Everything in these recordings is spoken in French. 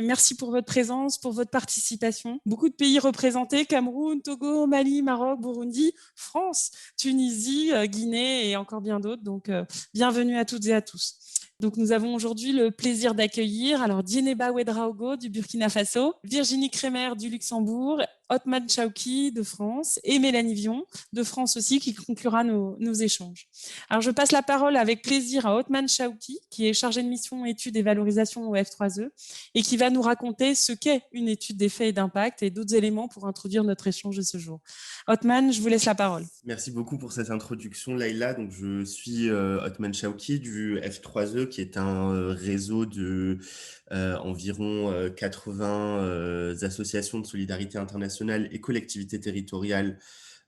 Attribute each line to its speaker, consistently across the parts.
Speaker 1: Merci pour votre présence, pour votre participation. Beaucoup de pays représentés, Cameroun, Togo, Mali, Maroc, Burundi, France, Tunisie, Guinée et encore bien d'autres. Donc, bienvenue à toutes et à tous. Donc, nous avons aujourd'hui le plaisir d'accueillir Dieneba Ouedraogo du Burkina Faso, Virginie Kremer du Luxembourg, Othman Chauki de France et Mélanie Vion de France aussi qui conclura nos échanges. Alors, je passe la parole avec plaisir à Othman Chauki, qui est chargé de mission études et valorisation au F3E et qui va nous raconter ce qu'est une étude d'effet et d'impact et d'autres éléments pour introduire notre échange de ce jour. Othman, je vous laisse la parole.
Speaker 2: Merci beaucoup pour cette introduction, Laïla. Donc, je suis Othman Chauki du F3E, qui est un réseau de environ 80 associations de solidarité internationale et collectivités territoriales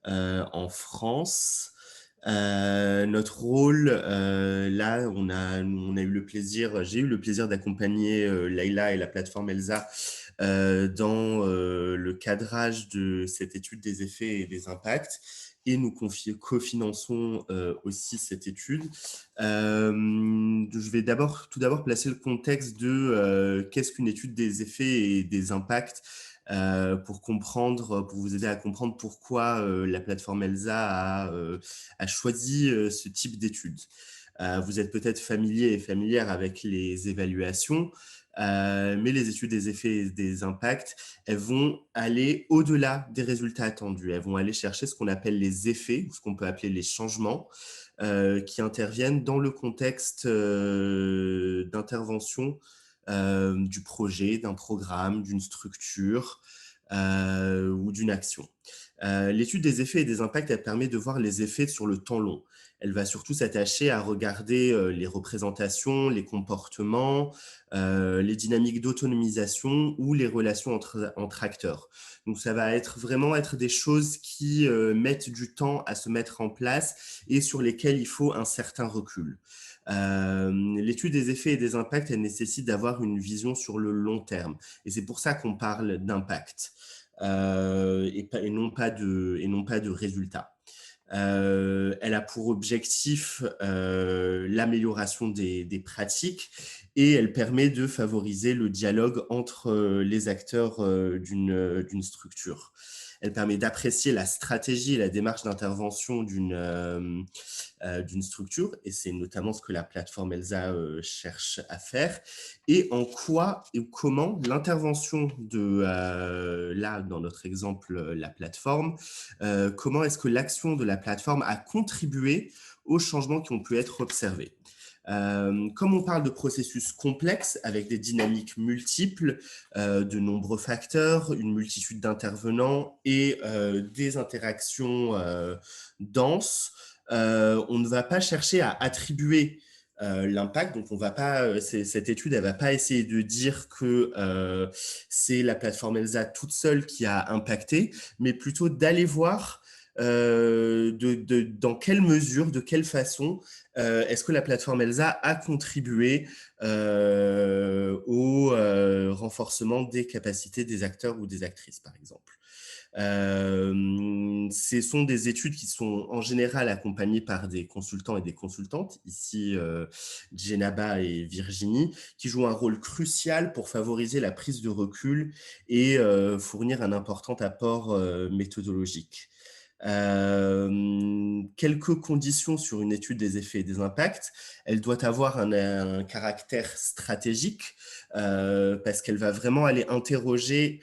Speaker 2: en France. Notre rôle, là, j'ai eu le plaisir d'accompagner Laïla et la plateforme ELSA dans le cadrage de cette étude des effets et des impacts. Et nous cofinançons aussi cette étude. Je vais tout d'abord placer le contexte de qu'est-ce qu'une étude des effets et des impacts pour vous aider à comprendre pourquoi la plateforme ELSA a choisi ce type d'étude. Vous êtes peut-être familier et familière avec les évaluations, mais les études des effets et des impacts, elles vont aller au-delà des résultats attendus. Elles vont aller chercher ce qu'on appelle les effets, ou ce qu'on peut appeler les changements, qui interviennent dans le contexte d'intervention du projet, d'un programme, d'une structure ou d'une action. L'étude des effets et des impacts, elle permet de voir les effets sur le temps long. Elle va surtout s'attacher à regarder les représentations, les comportements, les dynamiques d'autonomisation ou les relations entre acteurs. Donc, ça va vraiment être des choses qui mettent du temps à se mettre en place et sur lesquelles il faut un certain recul. L'étude des effets et des impacts, elle nécessite d'avoir une vision sur le long terme. Et c'est pour ça qu'on parle d'impact et non pas de résultats. Elle a pour objectif l'amélioration des pratiques et elle permet de favoriser le dialogue entre les acteurs d'une structure. Elle permet d'apprécier la stratégie et la démarche d'intervention d'une structure, et c'est notamment ce que la plateforme ELSA cherche à faire, et en quoi et comment l'intervention là, dans notre exemple, la plateforme, comment est-ce que l'action de la plateforme a contribué aux changements qui ont pu être observés. Comme on parle de processus complexes avec des dynamiques multiples, de nombreux facteurs, une multitude d'intervenants et des interactions denses, on ne va pas chercher à attribuer l'impact. Donc, cette étude, elle ne va pas essayer de dire que c'est la plateforme ELSA toute seule qui a impacté, mais plutôt d'aller voir dans quelle mesure, de quelle façon est-ce que la plateforme ELSA a contribué au renforcement des capacités des acteurs ou des actrices, par exemple. Ce sont des études qui sont en général accompagnées par des consultants et des consultantes, ici Dieneba et Virginie, qui jouent un rôle crucial pour favoriser la prise de recul et fournir un important apport méthodologique. Quelques conditions sur une étude des effets et des impacts. Elle doit avoir un caractère stratégique parce qu'elle va vraiment aller interroger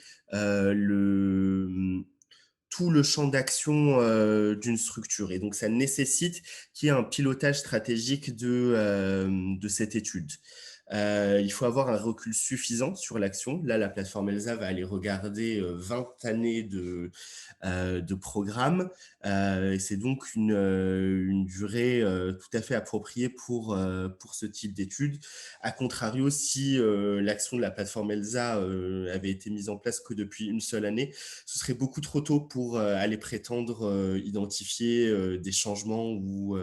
Speaker 2: tout le champ d'action d'une structure. Et donc, ça nécessite qu'il y ait un pilotage stratégique de cette étude. Il faut avoir un recul suffisant sur l'action. Là, la plateforme ELSA va aller regarder 20 années de programme. C'est donc une durée tout à fait appropriée pour ce type d'études. A contrario, si l'action de la plateforme ELSA avait été mise en place que depuis une seule année, ce serait beaucoup trop tôt pour aller prétendre identifier des changements ou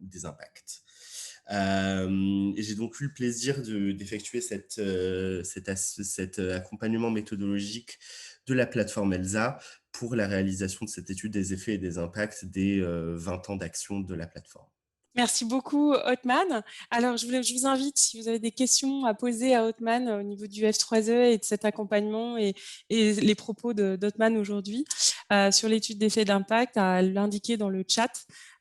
Speaker 2: des impacts. Et j'ai donc eu le plaisir d'effectuer cet accompagnement méthodologique de la plateforme ELSA pour la réalisation de cette étude des effets et des impacts des 20 ans d'action de la plateforme.
Speaker 1: Merci beaucoup, Othman. Alors, je vous invite, si vous avez des questions à poser à Othman au niveau du F3E et de cet accompagnement et les propos d'Othman aujourd'hui sur l'étude d'effet d'impact, à l'indiquer dans le chat.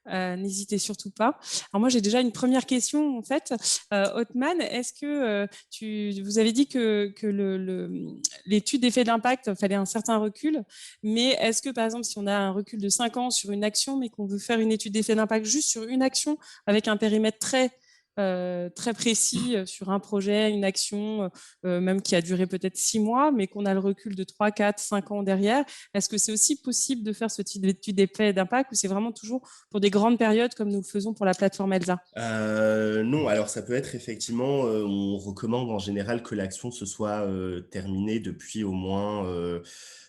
Speaker 1: N'hésitez surtout pas. Alors moi, j'ai déjà une première question en fait. Othman, est-ce que vous avez dit que l'étude d'effet d'impact fallait un certain recul, mais est-ce que par exemple, si on a un recul de 5 ans sur une action, mais qu'on veut faire une étude d'effet d'impact juste sur une action, avec un périmètre très précis sur un projet, une action, même qui a duré peut-être 6 mois, mais qu'on a le recul de 3, 4, 5 ans derrière. Est-ce que c'est aussi possible de faire ce type d'étude d'effet d'impact ou c'est vraiment toujours pour des grandes périodes comme nous le faisons pour la plateforme ELSA?
Speaker 2: Non, alors ça peut être effectivement, on recommande en général que l'action se soit terminée depuis au moins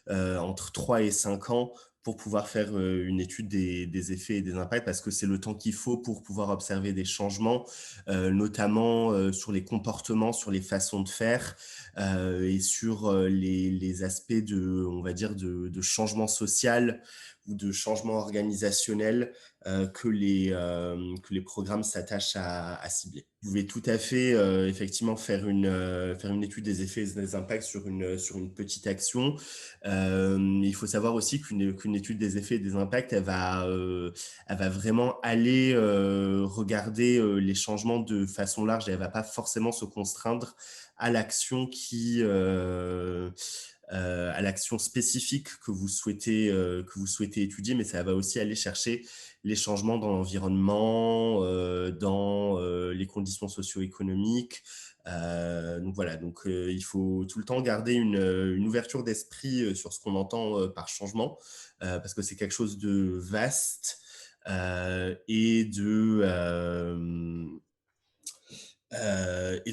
Speaker 2: entre 3 et 5 ans pour pouvoir faire une étude des effets et des impacts, parce que c'est le temps qu'il faut pour pouvoir observer des changements, notamment sur les comportements, sur les façons de faire et sur les aspects on va dire, de changement social ou de changement organisationnel que les programmes s'attachent à cibler. Vous pouvez tout à fait effectivement faire une étude des effets et des impacts sur une petite action. Il faut savoir aussi qu'une étude des effets et des impacts, elle va vraiment aller regarder les changements de façon large et elle va pas forcément se contraindre à l'action à l'action spécifique que vous souhaitez étudier, mais ça va aussi aller chercher les changements dans l'environnement, dans les conditions socio-économiques. Donc voilà, il faut tout le temps garder une ouverture d'esprit sur ce qu'on entend par changement, parce que c'est quelque chose de vaste et de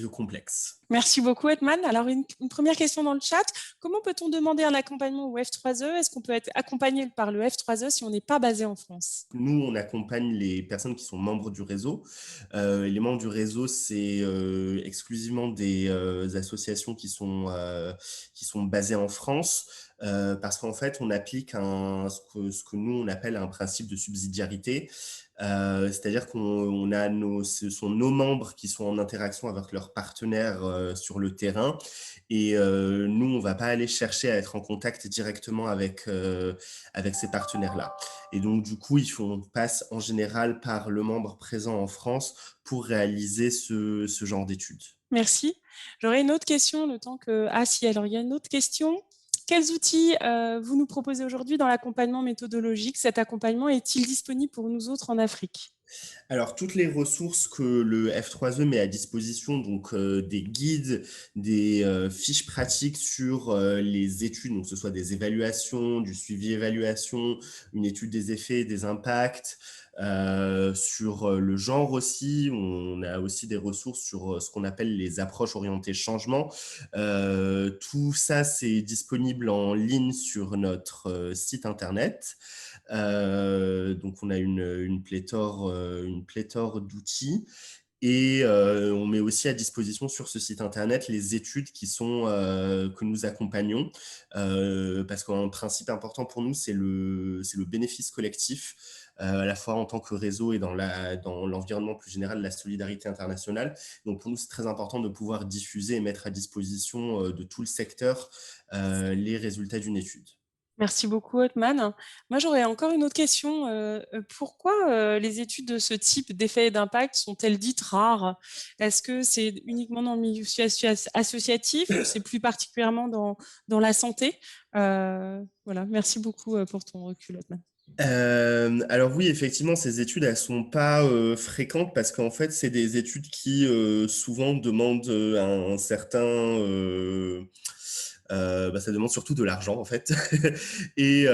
Speaker 2: complexe.
Speaker 1: Merci beaucoup, Edman. Alors, une première question dans le chat. Comment peut-on demander un accompagnement au F3E? Est-ce qu'on peut être accompagné par le F3E si on n'est pas basé en France?
Speaker 2: Nous, on accompagne les personnes qui sont membres du réseau. Les membres du réseau, c'est exclusivement des associations qui sont basées en France, parce qu'en fait, on applique ce que nous, on appelle un principe de subsidiarité. C'est-à-dire ce sont nos membres qui sont en interaction avec leurs partenaires sur le terrain. Et nous, on ne va pas aller chercher à être en contact directement avec ces partenaires-là. Et donc, du coup, on passe en général par le membre présent en France pour réaliser ce genre d'études.
Speaker 1: Merci. J'aurais une autre question, le temps que... Ah si, alors il y a une autre question. Quels outils vous nous proposez aujourd'hui dans l'accompagnement méthodologique? Cet accompagnement est-il disponible pour nous autres en Afrique?
Speaker 2: Alors, toutes les ressources que le F3E met à disposition, donc des guides, des fiches pratiques sur les études, donc que ce soit des évaluations, du suivi-évaluation, une étude des effets, des impacts, sur le genre aussi, on a aussi des ressources sur ce qu'on appelle les approches orientées changement. Tout ça, c'est disponible en ligne sur notre site internet. Donc, on a une pléthore d'outils. Et on met aussi à disposition sur ce site internet les études que nous accompagnons, parce qu'un principe important pour nous, c'est le bénéfice collectif, à la fois en tant que réseau et dans l'environnement plus général de la solidarité internationale. Donc pour nous, c'est très important de pouvoir diffuser et mettre à disposition de tout le secteur les résultats d'une étude.
Speaker 1: Merci beaucoup, Othman. Moi, j'aurais encore une autre question. Pourquoi les études de ce type d'effets et d'impact sont-elles dites rares? Est-ce que c'est uniquement dans le milieu associatif ou c'est plus particulièrement dans la santé? Voilà, merci beaucoup pour ton recul, Othman.
Speaker 2: Alors oui, effectivement, ces études, elles sont pas fréquentes parce qu'en fait, c'est des études qui souvent demandent ça demande surtout de l'argent en fait. Et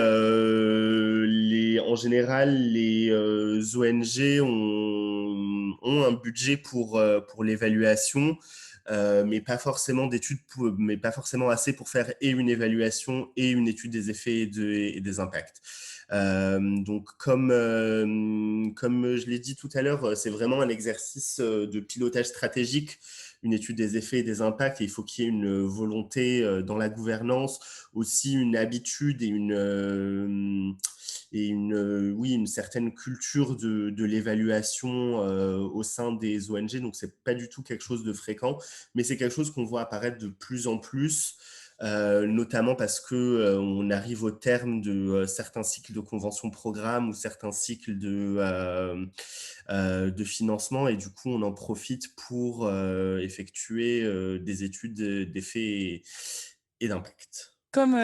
Speaker 2: en général, les ONG ont un budget pour l'évaluation. Mais pas forcément assez pour faire et une évaluation et une étude des effets et des impacts. Donc, comme je l'ai dit tout à l'heure, c'est vraiment un exercice de pilotage stratégique, une étude des effets et des impacts, et il faut qu'il y ait une volonté dans la gouvernance, aussi une habitude et oui, une certaine culture de l'évaluation au sein des ONG. Donc, c'est pas du tout quelque chose de fréquent, mais c'est quelque chose qu'on voit apparaître de plus en plus. Notamment parce que on arrive au terme de certains cycles de convention programme ou certains cycles de financement, et du coup on en profite pour effectuer des études d'effets et d'impact.
Speaker 1: Comme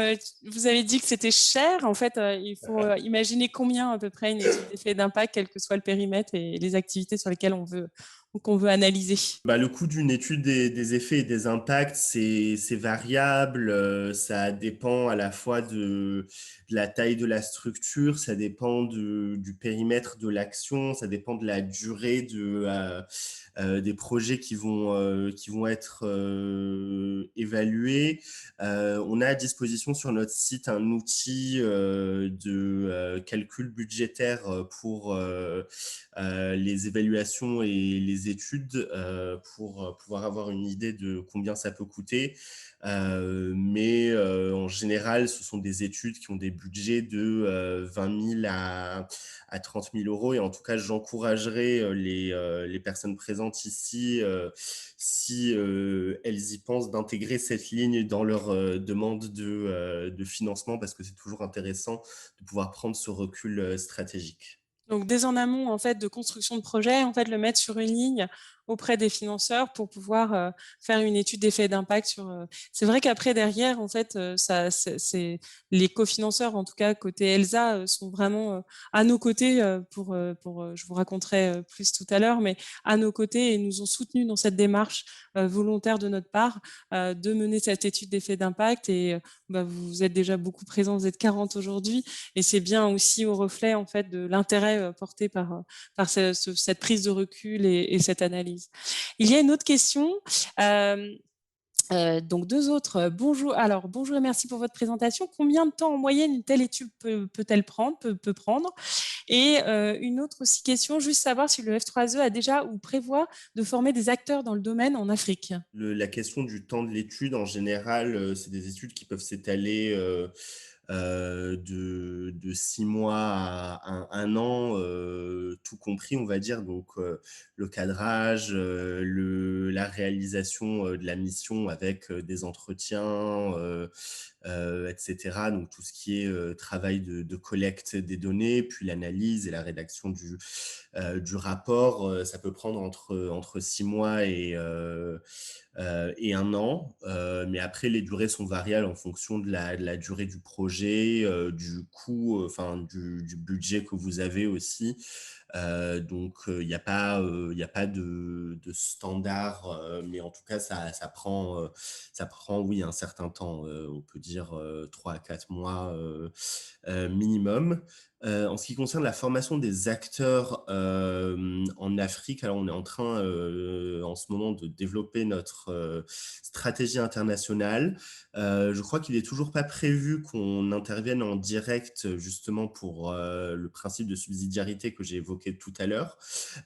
Speaker 1: vous avez dit que c'était cher, en fait, il faut imaginer combien à peu près une étude d'effet d'impact, quel que soit le périmètre et les activités sur lesquelles qu'on veut analyser.
Speaker 2: Bah, le coût d'une étude des effets et des impacts, c'est variable. Ça dépend à la fois de la taille de la structure, ça dépend du périmètre de l'action, ça dépend de la durée des projets qui vont être évalués. On a à disposition sur notre site un outil de calcul budgétaire pour les évaluations et les études, pour pouvoir avoir une idée de combien ça peut coûter. Mais en général, ce sont des études qui ont des budgets de 20 000 à 30 000 euros. Et en tout cas, j'encouragerais les personnes présentes ici, si elles y pensent, d'intégrer cette ligne dans leur demande de financement, parce que c'est toujours intéressant de pouvoir prendre ce recul stratégique.
Speaker 1: Donc, dès en amont, en fait, de construction de projet, en fait, le mettre sur une ligne auprès des financeurs pour pouvoir faire une étude d'effet d'impact sur. C'est vrai qu'après, derrière, en fait, c'est les cofinanceurs, en tout cas côté ELSA, sont vraiment à nos côtés je vous raconterai plus tout à l'heure, mais à nos côtés et nous ont soutenus dans cette démarche volontaire de notre part de mener cette étude d'effet d'impact. Et vous êtes déjà beaucoup présents, vous êtes 40 aujourd'hui, et c'est bien aussi au reflet en fait de l'intérêt porté par cette prise de recul et cette analyse. Il y a une autre question. Donc deux autres. Bonjour. Alors bonjour et merci pour votre présentation. Combien de temps en moyenne une telle étude peut-elle prendre, peut prendre? Et une autre aussi question, juste savoir si le F3E a déjà ou prévoit de former des acteurs dans le domaine en Afrique.
Speaker 2: La question du temps de l'étude, en général, c'est des études qui peuvent s'étaler de 6 mois à un an, tout compris, on va dire. Donc, le cadrage, la réalisation de la mission avec des entretiens, etc. Donc, tout ce qui est travail de collecte des données, puis l'analyse et la rédaction du rapport, ça peut prendre entre 6 mois et un an. Mais après, les durées sont variables en fonction de la durée du projet, du coût, du budget que vous avez aussi. Donc, il n'y a pas de standard, mais en tout cas, ça prend, oui, un certain temps. On peut dire 3 à 4 mois minimum. En ce qui concerne la formation des acteurs en Afrique, alors on est en train en ce moment de développer notre stratégie internationale. Je crois qu'il n'est toujours pas prévu qu'on intervienne en direct, justement pour le principe de subsidiarité que j'ai évoqué tout à l'heure.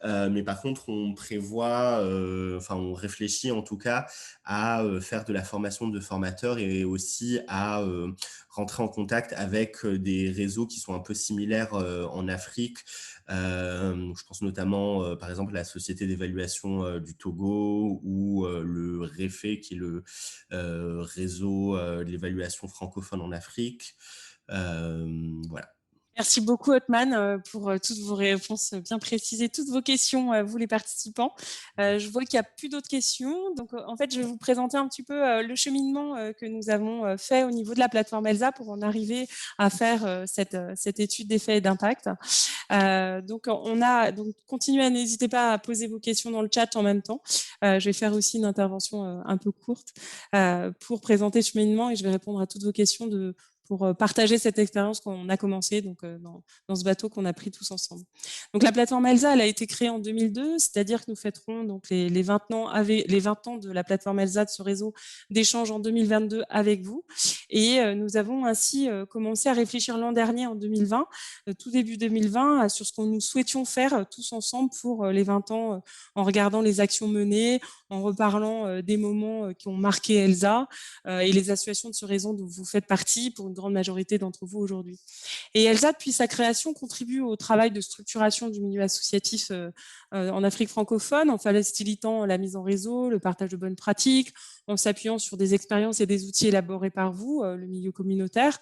Speaker 2: Mais par contre, on prévoit, on réfléchit en tout cas à faire de la formation de formateurs et aussi à rentrer en contact avec des réseaux qui sont un peu similaires en Afrique. Je pense notamment, par exemple, à la Société d'évaluation du Togo ou le REFE, qui est le réseau de l'évaluation francophone en Afrique. Voilà.
Speaker 1: Merci beaucoup, Otman, pour toutes vos réponses bien précisées, toutes vos questions, vous les participants. Je vois qu'il n'y a plus d'autres questions. Donc, en fait, je vais vous présenter un petit peu le cheminement que nous avons fait au niveau de la plateforme ELSA pour en arriver à faire cette étude d'effet et d'impact. Donc, continuez, n'hésitez pas à poser vos questions dans le chat en même temps. Je vais faire aussi une intervention un peu courte pour présenter le cheminement et je vais répondre à toutes vos questions pour partager cette expérience qu'on a commencé dans ce bateau qu'on a pris tous ensemble. Donc la plateforme ELSA, elle a été créée en 2002, c'est-à-dire que nous fêterons donc les 20 ans de la plateforme ELSA, de ce réseau d'échange en 2022 avec vous. Et nous avons ainsi commencé à réfléchir l'an dernier, en 2020, tout début 2020, sur ce que nous souhaitions faire tous ensemble pour les 20 ans, en regardant les actions menées, en reparlant des moments qui ont marqué ELSA et les associations de ce réseau dont vous faites partie, pour une grande majorité d'entre vous aujourd'hui. Et Elsa, depuis sa création, contribue au travail de structuration du milieu associatif en Afrique francophone, en facilitant la mise en réseau, le partage de bonnes pratiques, en s'appuyant sur des expériences et des outils élaborés par vous, le milieu communautaire,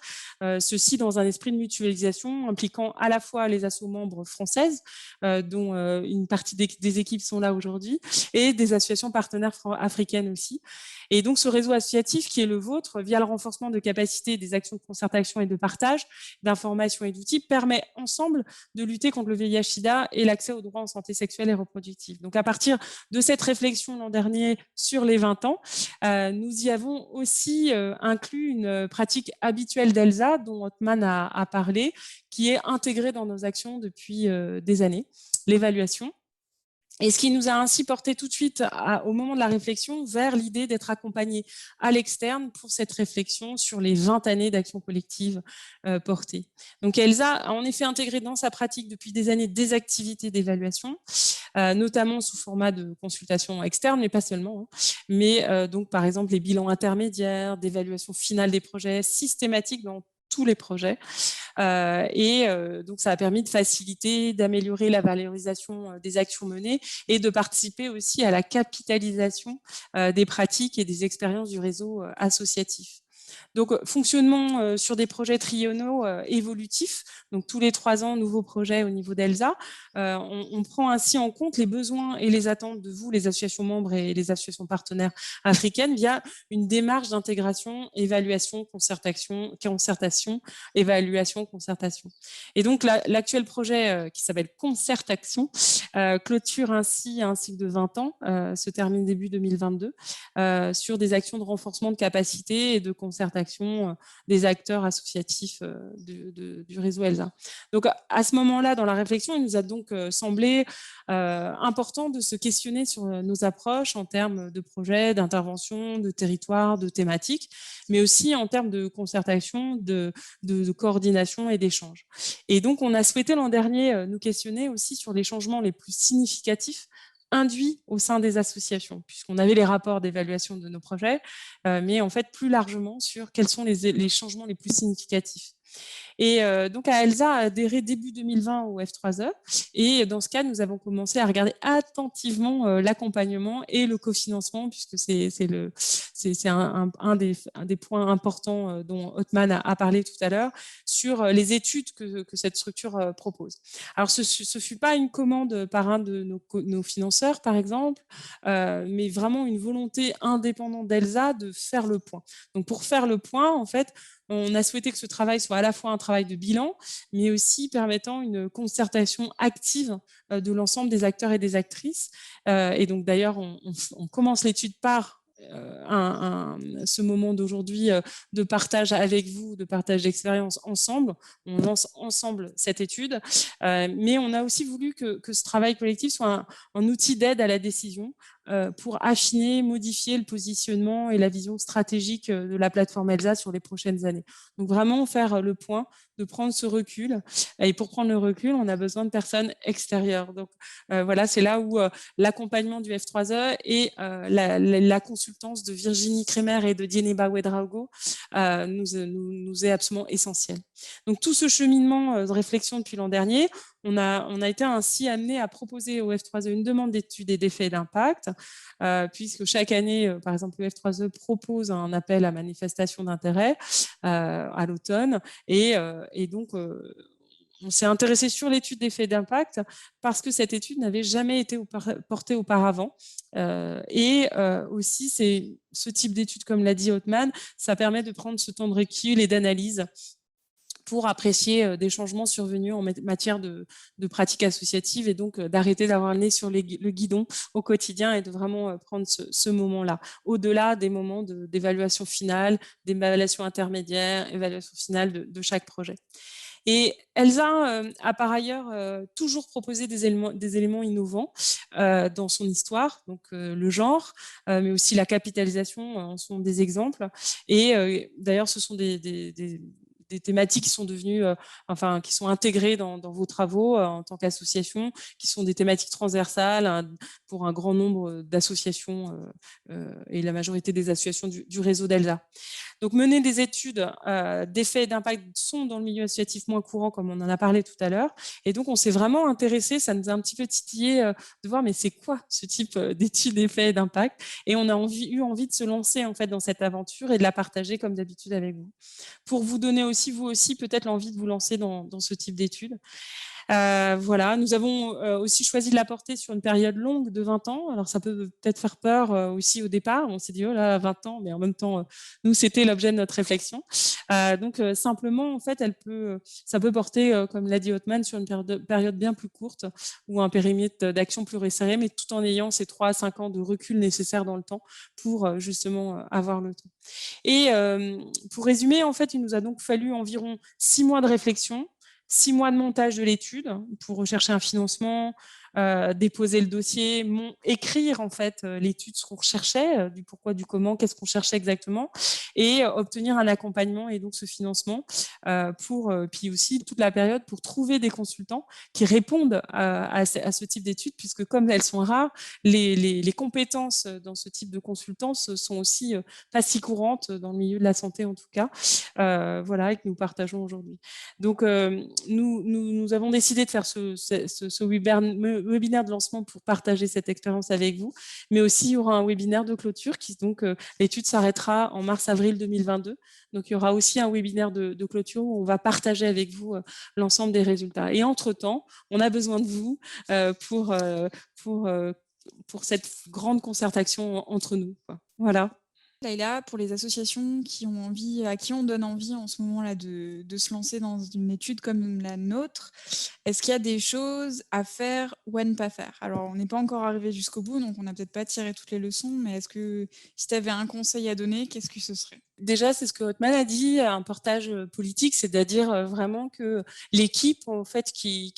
Speaker 1: ceci dans un esprit de mutualisation impliquant à la fois les assos membres françaises, dont une partie des équipes sont là aujourd'hui, et des associations partenaires africaines aussi. Et donc ce réseau associatif qui est le vôtre, via le renforcement de capacités des actions de concertation et de partage, d'informations et d'outils, permet ensemble de lutter contre le VIH-Sida et l'accès aux droits en santé sexuelle et reproductive. Donc à partir de cette réflexion l'an dernier sur les 20 ans, nous y avons aussi inclus une pratique habituelle d'Elsa, dont Othman a parlé, qui est intégrée dans nos actions depuis des années, l'évaluation. Et ce qui nous a ainsi porté tout de suite, au moment de la réflexion, vers l'idée d'être accompagné à l'externe pour cette réflexion sur les 20 années d'action collective portée. Donc Elsa a en effet intégré dans sa pratique depuis des années des activités d'évaluation, notamment sous format de consultation externe, mais pas seulement. Mais donc par exemple les bilans intermédiaires, d'évaluation finale des projets, systématiques dans tous les projets. Donc, ça a permis de faciliter, d'améliorer la valorisation des actions menées et de participer aussi à la capitalisation des pratiques et des expériences du réseau associatif. Donc, fonctionnement sur des projets triennaux évolutifs. Donc, tous les 3 ans, nouveaux projets au niveau d'Elsa. On prend ainsi en compte les besoins et les attentes de vous, les associations membres et les associations partenaires africaines, via une démarche d'intégration, évaluation, concertation, évaluation, concertation. Et donc, l'actuel projet qui s'appelle Concertation clôture ainsi un cycle de 20 ans, se termine début 2022, sur des actions de renforcement de capacité et de concertation des acteurs associatifs du réseau ELSA. Donc, à ce moment-là, dans la réflexion, il nous a donc semblé important de se questionner sur nos approches en termes de projets, d'intervention, de territoire, de thématiques, mais aussi en termes de concertation, de coordination et d'échange. Et donc, on a souhaité l'an dernier nous questionner aussi sur les changements les plus significatifs induits au sein des associations, puisqu'on avait les rapports d'évaluation de nos projets, mais en fait plus largement sur quels sont les changements les plus significatifs. Et donc, Elsa a adhéré début 2020 au F3E. Et dans ce cas, nous avons commencé à regarder attentivement l'accompagnement et le cofinancement, puisque c'est un des points importants dont Othman a parlé tout à l'heure, sur les études que cette structure propose. Alors, ce ne fut pas une commande par un de nos financeurs, par exemple, mais vraiment une volonté indépendante d'Elsa de faire le point. Donc, pour faire le point, en fait, on a souhaité que ce travail soit à la fois un travail de bilan, mais aussi permettant une concertation active de l'ensemble des acteurs et des actrices. Et donc d'ailleurs, on commence l'étude par ce moment d'aujourd'hui de partage avec vous, de partage d'expérience ensemble. On lance ensemble cette étude, mais on a aussi voulu que ce travail collectif soit un outil d'aide à la décision pour affiner, modifier le positionnement et la vision stratégique de la plateforme ELSA sur les prochaines années. Donc vraiment faire le point, de prendre ce recul. Et pour prendre le recul, on a besoin de personnes extérieures. Donc voilà, c'est là où l'accompagnement du F3E et la consultance de Virginie Kremer et de Dieneba Ouedraogo nous est absolument essentiel. Donc tout ce cheminement de réflexion depuis l'an dernier, on a été ainsi amené à proposer au F3E une demande d'études et d'effets d'impact, puisque chaque année, par exemple, le F3E propose un appel à manifestation d'intérêt à l'automne, et donc on s'est intéressé sur l'étude d'effets d'impact parce que cette étude n'avait jamais été portée auparavant. Aussi, c'est ce type d'étude, comme l'a dit Othman, ça permet de prendre ce temps de recul et d'analyse pour apprécier des changements survenus en matière de pratiques associatives, et donc d'arrêter d'avoir le nez sur le guidon au quotidien et de vraiment prendre ce moment-là, au-delà des moments d'évaluation finale, d'évaluation intermédiaire, évaluation finale de chaque projet. Et Elsa a par ailleurs toujours proposé des éléments innovants dans son histoire, donc le genre, mais aussi la capitalisation en sont des exemples. Et d'ailleurs, ce sont des des thématiques qui sont devenues, enfin, qui sont intégrées dans vos travaux en tant qu'association, qui sont des thématiques transversales pour un grand nombre d'associations et la majorité des associations du réseau d'Elsa. Donc, mener des études d'effets et d'impact sont dans le milieu associatif moins courant, comme on en a parlé tout à l'heure. Et donc, on s'est vraiment intéressé, ça nous a un petit peu titillé de voir, mais c'est quoi ce type d'études d'effets et d'impact? Et on a eu envie de se lancer en fait dans cette aventure et de la partager comme d'habitude avec vous. Pour vous donner aussi, vous aussi, peut-être l'envie de vous lancer dans ce type d'études. Voilà, nous avons aussi choisi de la porter sur une période longue de 20 ans. Alors, ça peut peut-être faire peur aussi au départ. On s'est dit, oh là, 20 ans, mais en même temps, nous, c'était l'objet de notre réflexion. Donc, simplement, en fait, ça peut porter, comme l'a dit Othman, sur une période bien plus courte ou un périmètre d'action plus resserré, mais tout en ayant ces 3 à 5 ans de recul nécessaires dans le temps pour justement avoir le temps. Et pour résumer, en fait, il nous a donc fallu environ 6 mois de réflexion, 6 mois de montage de l'étude pour rechercher un financement, déposer le dossier, écrire en fait l'étude, ce qu'on recherchait, du pourquoi, du comment, qu'est-ce qu'on cherchait exactement, et obtenir un accompagnement et donc ce financement puis aussi toute la période pour trouver des consultants qui répondent à ce type d'études, puisque comme elles sont rares, les compétences dans ce type de consultance sont aussi pas si courantes dans le milieu de la santé en tout cas, voilà, et que nous partageons aujourd'hui. Donc, nous avons décidé de faire ce webinaire de lancement pour partager cette expérience avec vous, mais aussi il y aura un webinaire de clôture donc l'étude s'arrêtera en mars-avril 2022. Donc, il y aura aussi un webinaire de clôture où on va partager avec vous l'ensemble des résultats. Et entre-temps, on a besoin de vous pour, pour, euh, pour cette grande concertation entre nous, quoi. Voilà.
Speaker 3: Laïla, pour les associations qui ont envie, à qui on donne envie en ce moment-là de se lancer dans une étude comme la nôtre, est-ce qu'il y a des choses à faire ou à ne pas faire? Alors, on n'est pas encore arrivé jusqu'au bout, donc on n'a peut-être pas tiré toutes les leçons, mais est-ce que si tu avais un conseil à donner, qu'est-ce que ce serait?
Speaker 1: Déjà, c'est ce que Hotman a dit, un portage politique, c'est-à-dire vraiment que l'équipe en fait qui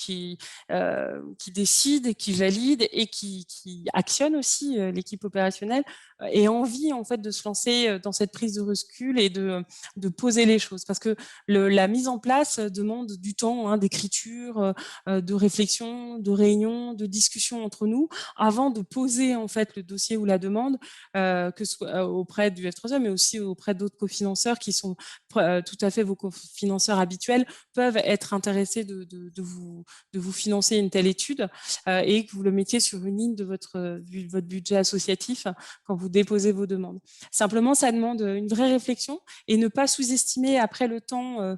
Speaker 1: décide, qui valide et qui actionne aussi l'équipe opérationnelle ait envie en fait de se lancer dans cette prise de recul et de poser les choses, parce que la mise en place demande du temps, hein, d'écriture, de réflexion, de réunion, de discussion entre nous avant de poser en fait le dossier ou la demande, que ce soit auprès du F3E, mais aussi auprès d'autres cofinanceurs qui sont tout à fait vos cofinanceurs habituels, peuvent être intéressés de vous financer une telle étude et que vous le mettiez sur une ligne de votre budget associatif quand vous déposez vos demandes. Simplement, ça demande une vraie réflexion et ne pas sous-estimer après le temps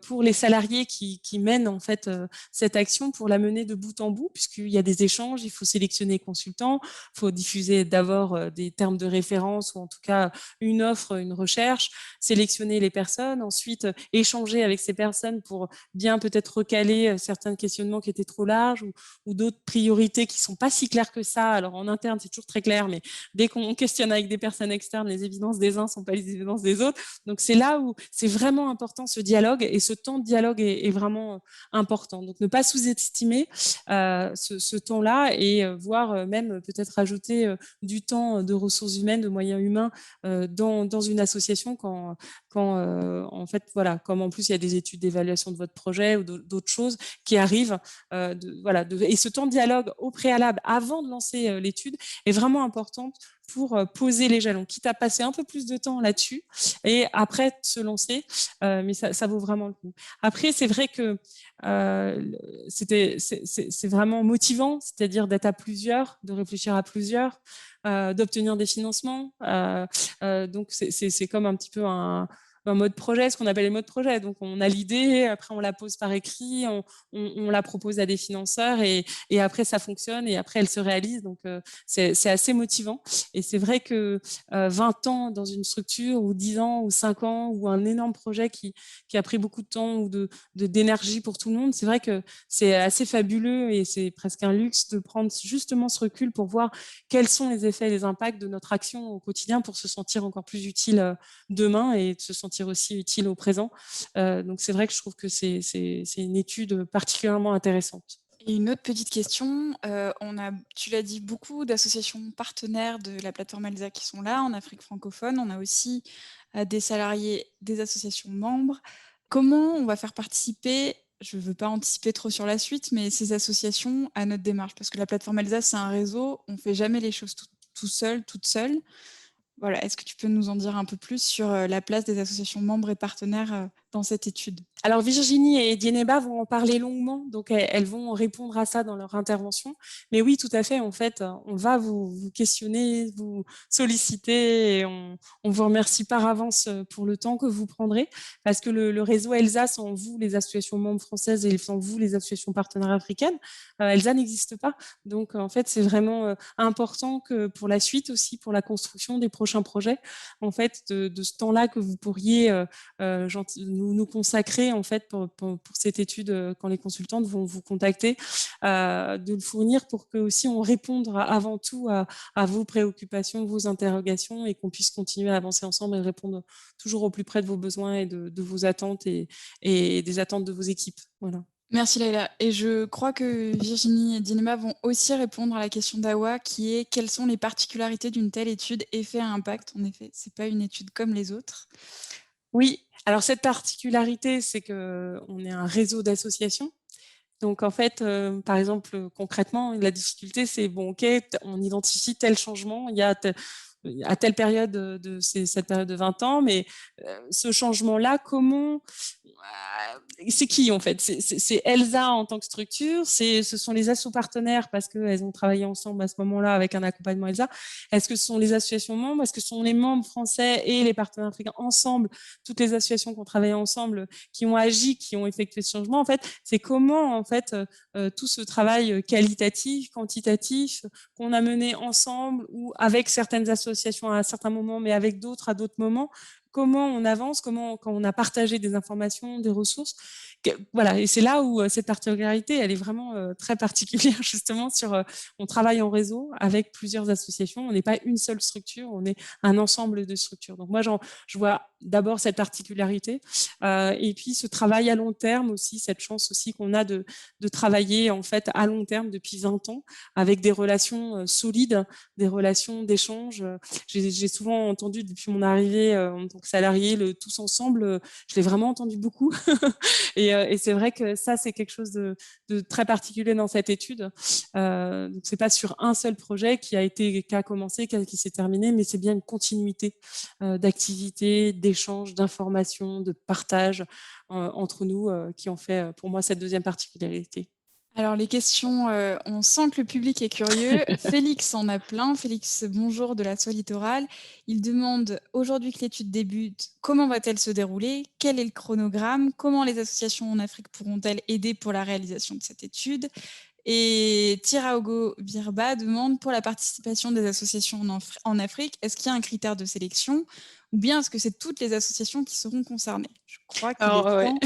Speaker 1: pour les salariés qui mènent en fait cette action pour la mener de bout en bout, puisqu'il y a des échanges, il faut sélectionner les consultants, il faut diffuser d'abord des termes de référence ou en tout cas une offre, une recherche, sélectionner les personnes, ensuite échanger avec ces personnes pour bien peut-être recaler certains questionnements qui étaient trop larges ou d'autres priorités qui sont pas si claires que ça. Alors en interne, c'est toujours très clair, mais dès qu'on questionne avec des personnes externes, les évidences des uns sont pas les évidences des autres. Donc c'est là où c'est vraiment important ce dialogue et ce temps de dialogue est vraiment important. Donc ne pas sous-estimer ce temps-là et voire même peut-être ajouter du temps de ressources humaines, de moyens humains dans une association quand en fait, voilà, comme en plus il y a des études d'évaluation de votre projet ou d'autres choses qui arrivent. Voilà, et ce temps de dialogue au préalable, avant de lancer l'étude, est vraiment important pour poser les jalons, quitte à passer un peu plus de temps là-dessus et après se lancer, mais ça vaut vraiment le coup. Après, c'est vrai que c'est vraiment motivant, c'est-à-dire d'être à plusieurs, de réfléchir à plusieurs, d'obtenir des financements. Donc, c'est comme un petit peu un mode projet, ce qu'on appelle les modes projet. Donc, on a l'idée, après, on la pose par écrit, on la propose à des financeurs et après, ça fonctionne et après, elle se réalise. Donc, c'est assez motivant. Et c'est vrai que 20 ans dans une structure ou 10 ans ou 5 ans ou un énorme projet qui a pris beaucoup de temps ou d'énergie pour tout le monde, c'est vrai que c'est assez fabuleux et c'est presque un luxe de prendre justement ce recul pour voir quels sont les effets et les impacts de notre action au quotidien pour se sentir encore plus utile demain et de se sentir aussi utile au présent. Donc c'est vrai que je trouve que c'est une étude particulièrement intéressante.
Speaker 3: Et une autre petite question, tu l'as dit, beaucoup d'associations partenaires de la plateforme ELSA qui sont là en Afrique francophone. On a aussi des salariés des associations membres. Comment on va faire participer, je ne veux pas anticiper trop sur la suite, mais ces associations à notre démarche? Parce que la plateforme Elsa, c'est un réseau, on ne fait jamais les choses tout seul, toute seule. Voilà, est-ce que tu peux nous en dire un peu plus sur la place des associations membres et partenaires dans cette étude?
Speaker 1: Alors Virginie et Dieneba vont en parler longuement, donc elles vont répondre à ça dans leur intervention. Mais oui, tout à fait, en fait, on va vous questionner, vous solliciter et on vous remercie par avance pour le temps que vous prendrez, parce que le réseau ELSA, sans vous, les associations membres françaises, et sans vous, les associations partenaires africaines, ELSA n'existe pas. Donc en fait, c'est vraiment important que pour la suite aussi, pour la construction des prochains projets, en fait, de ce temps-là que vous pourriez nous consacrer en fait pour cette étude quand les consultantes vont vous contacter, de le fournir pour que aussi on réponde avant tout à vos préoccupations, vos interrogations et qu'on puisse continuer à avancer ensemble et répondre toujours au plus près de vos besoins et de vos attentes et des attentes de vos équipes. Voilà.
Speaker 3: Merci Leïla. Et je crois que Virginie et Dinema vont aussi répondre à la question d'Awa qui est quelles sont les particularités d'une telle étude effet à impact. En effet, ce n'est pas une étude comme les autres.
Speaker 1: Oui, alors cette particularité, c'est qu'on est un réseau d'associations. Donc en fait, par exemple, concrètement, la difficulté, c'est bon, ok, on identifie tel changement, il y a à telle période cette période de 20 ans, mais ce changement-là, comment c'est qui en fait? C'est Elsa en tant que structure, ce sont les assos partenaires parce qu'elles ont travaillé ensemble à ce moment-là avec un accompagnement Elsa. Est-ce que ce sont les associations membres? Est-ce que ce sont les membres français et les partenaires africains ensemble, toutes les associations qui ont travaillé ensemble, qui ont agi, qui ont effectué ce changement? En fait, c'est comment en fait tout ce travail qualitatif, quantitatif qu'on a mené ensemble ou avec certaines associations à un certain moment, mais avec d'autres à d'autres moments, comment on avance, comment quand on a partagé des informations, des ressources. Voilà, et c'est là où cette particularité, elle est vraiment très particulière justement sur. On travaille en réseau avec plusieurs associations. On n'est pas une seule structure, on est un ensemble de structures. Donc moi, je vois d'abord cette particularité et puis ce travail à long terme aussi, cette chance aussi qu'on a de travailler en fait à long terme depuis 20 ans avec des relations solides, des relations d'échange. J'ai souvent entendu depuis mon arrivée en tant que salarié le tous ensemble, je l'ai vraiment entendu beaucoup et c'est vrai que ça c'est quelque chose de très particulier dans cette étude. Donc c'est pas sur un seul projet qui a commencé, qui s'est terminé, mais c'est bien une continuité d'activités, d'échanges, d'informations, de partage entre nous qui en fait pour moi cette deuxième particularité.
Speaker 3: Alors les questions, on sent que le public est curieux. Félix en a plein. Félix, bonjour de la Soie Littorale. Il demande, aujourd'hui que l'étude débute, comment va-t-elle se dérouler? Quel est le chronogramme? Comment les associations en Afrique pourront-elles aider pour la réalisation de cette étude? Et Tiraogo Birba demande, pour la participation des associations en Afrique, est-ce qu'il y a un critère de sélection? Ou bien est-ce que c'est toutes les associations qui seront concernées? Je crois qu'il est temps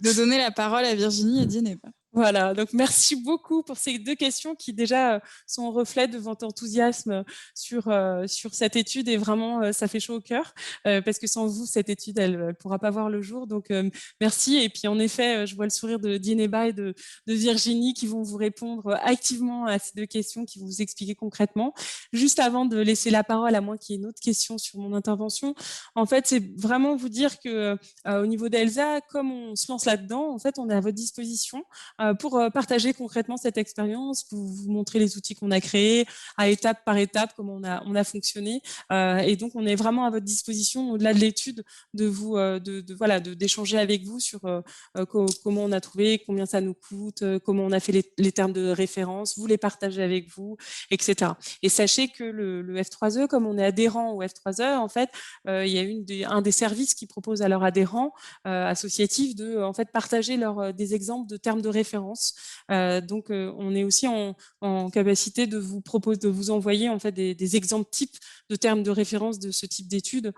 Speaker 3: de donner la parole à Virginie et Dieneba.
Speaker 1: Voilà, donc merci beaucoup pour ces deux questions qui déjà sont un reflet de votre enthousiasme sur cette étude et vraiment ça fait chaud au cœur parce que sans vous cette étude elle ne pourra pas voir le jour, donc merci. Et puis en effet je vois le sourire de Dieneba et de Virginie qui vont vous répondre activement à ces deux questions, qui vont vous expliquer concrètement. Juste avant de laisser la parole, à moins qu'il y ait une autre question sur mon intervention, en fait c'est vraiment vous dire que au niveau d'Elsa, comme on se lance là-dedans, en fait on est à votre disposition pour partager concrètement cette expérience, pour vous montrer les outils qu'on a créés, à étape par étape, comment on a fonctionné. Et donc, on est vraiment à votre disposition, au-delà de l'étude, d'échanger avec vous sur comment on a trouvé, combien ça nous coûte, comment on a fait les termes de référence, vous les partagez avec vous, etc. Et sachez que le F3E, comme on est adhérent au F3E, en fait, il y a un des services qui propose à leurs adhérents associatifs de en fait, partager des exemples de termes de référence. Donc, on est aussi en capacité de vous envoyer en fait des exemples types de termes de référence de ce type d'études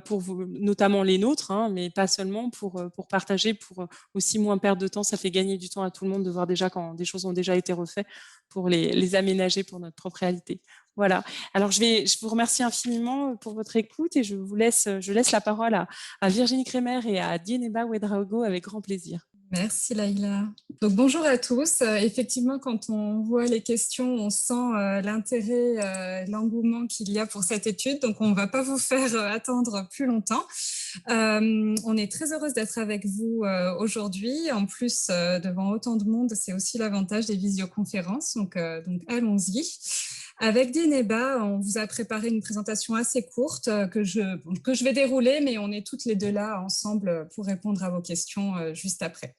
Speaker 1: pour vous, notamment les nôtres, hein, mais pas seulement pour partager, pour aussi moins perdre de temps. Ça fait gagner du temps à tout le monde de voir déjà quand des choses ont déjà été refaites pour les aménager pour notre propre réalité. Voilà. Alors, je vous remercie infiniment pour votre écoute et je laisse la parole à Virginie Kremer et à Dieneba Ouedraogo avec grand plaisir.
Speaker 4: Merci Laïla. Donc bonjour à tous. Effectivement, quand on voit les questions, on sent l'intérêt, l'engouement qu'il y a pour cette étude. Donc on ne va pas vous faire attendre plus longtemps. On est très heureuse d'être avec vous aujourd'hui. En plus, devant autant de monde, c'est aussi l'avantage des visioconférences. Donc allons-y. Avec Dineba, on vous a préparé une présentation assez courte que je vais dérouler, mais on est toutes les deux là ensemble pour répondre à vos questions juste après.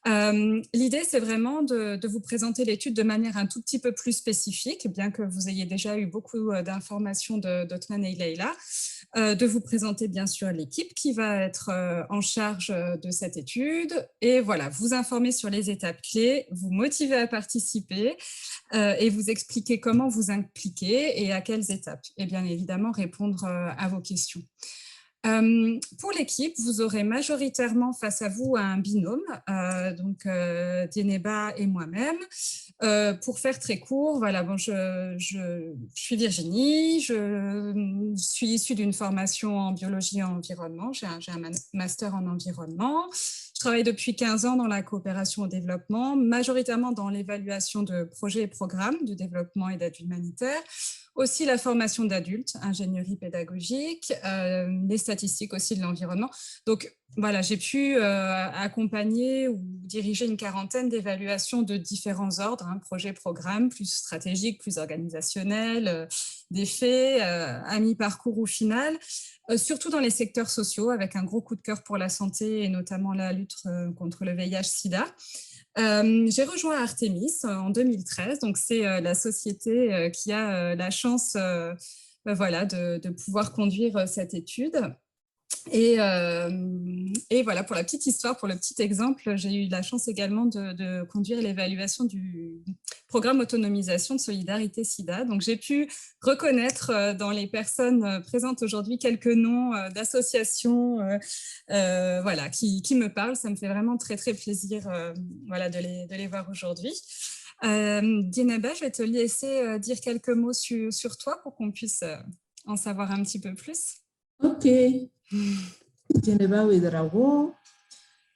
Speaker 4: L'idée, c'est vraiment de vous présenter l'étude de manière un tout petit peu plus spécifique, bien que vous ayez déjà eu beaucoup d'informations d'Othman et Leïla, de vous présenter bien sûr l'équipe qui va être en charge de cette étude et voilà, vous informer sur les étapes clés, vous motiver à participer et vous expliquer comment vous impliquer et à quelles étapes, et bien évidemment répondre à vos questions. Pour l'équipe, vous aurez majoritairement face à vous un binôme, Dineba et moi-même. Pour faire très court, voilà, bon, je suis Virginie, je suis issue d'une formation en biologie et environnement, j'ai un master en environnement. Je travaille depuis 15 ans dans la coopération au développement, majoritairement dans l'évaluation de projets et programmes de développement et d'aide humanitaire. Aussi la formation d'adultes, ingénierie pédagogique, les statistiques aussi de l'environnement. Donc voilà, j'ai pu accompagner ou diriger une quarantaine d'évaluations de différents ordres, projets, programmes, plus stratégiques, plus organisationnels, des faits, à mi-parcours ou final, surtout dans les secteurs sociaux, avec un gros coup de cœur pour la santé et notamment la lutte contre le VIH-Sida. J'ai rejoint Artemis en 2013, donc c'est la société qui a la chance voilà, de pouvoir conduire cette étude. Et voilà, pour la petite histoire, pour le petit exemple, j'ai eu la chance également de conduire l'évaluation du programme autonomisation de solidarité SIDA. Donc, j'ai pu reconnaître dans les personnes présentes aujourd'hui quelques noms d'associations voilà, qui me parlent. Ça me fait vraiment très, très plaisir voilà, de les voir aujourd'hui. Dineba, je vais te laisser dire quelques mots sur toi pour qu'on puisse en savoir un petit peu plus.
Speaker 5: Ok. Dineba Ouedraogo,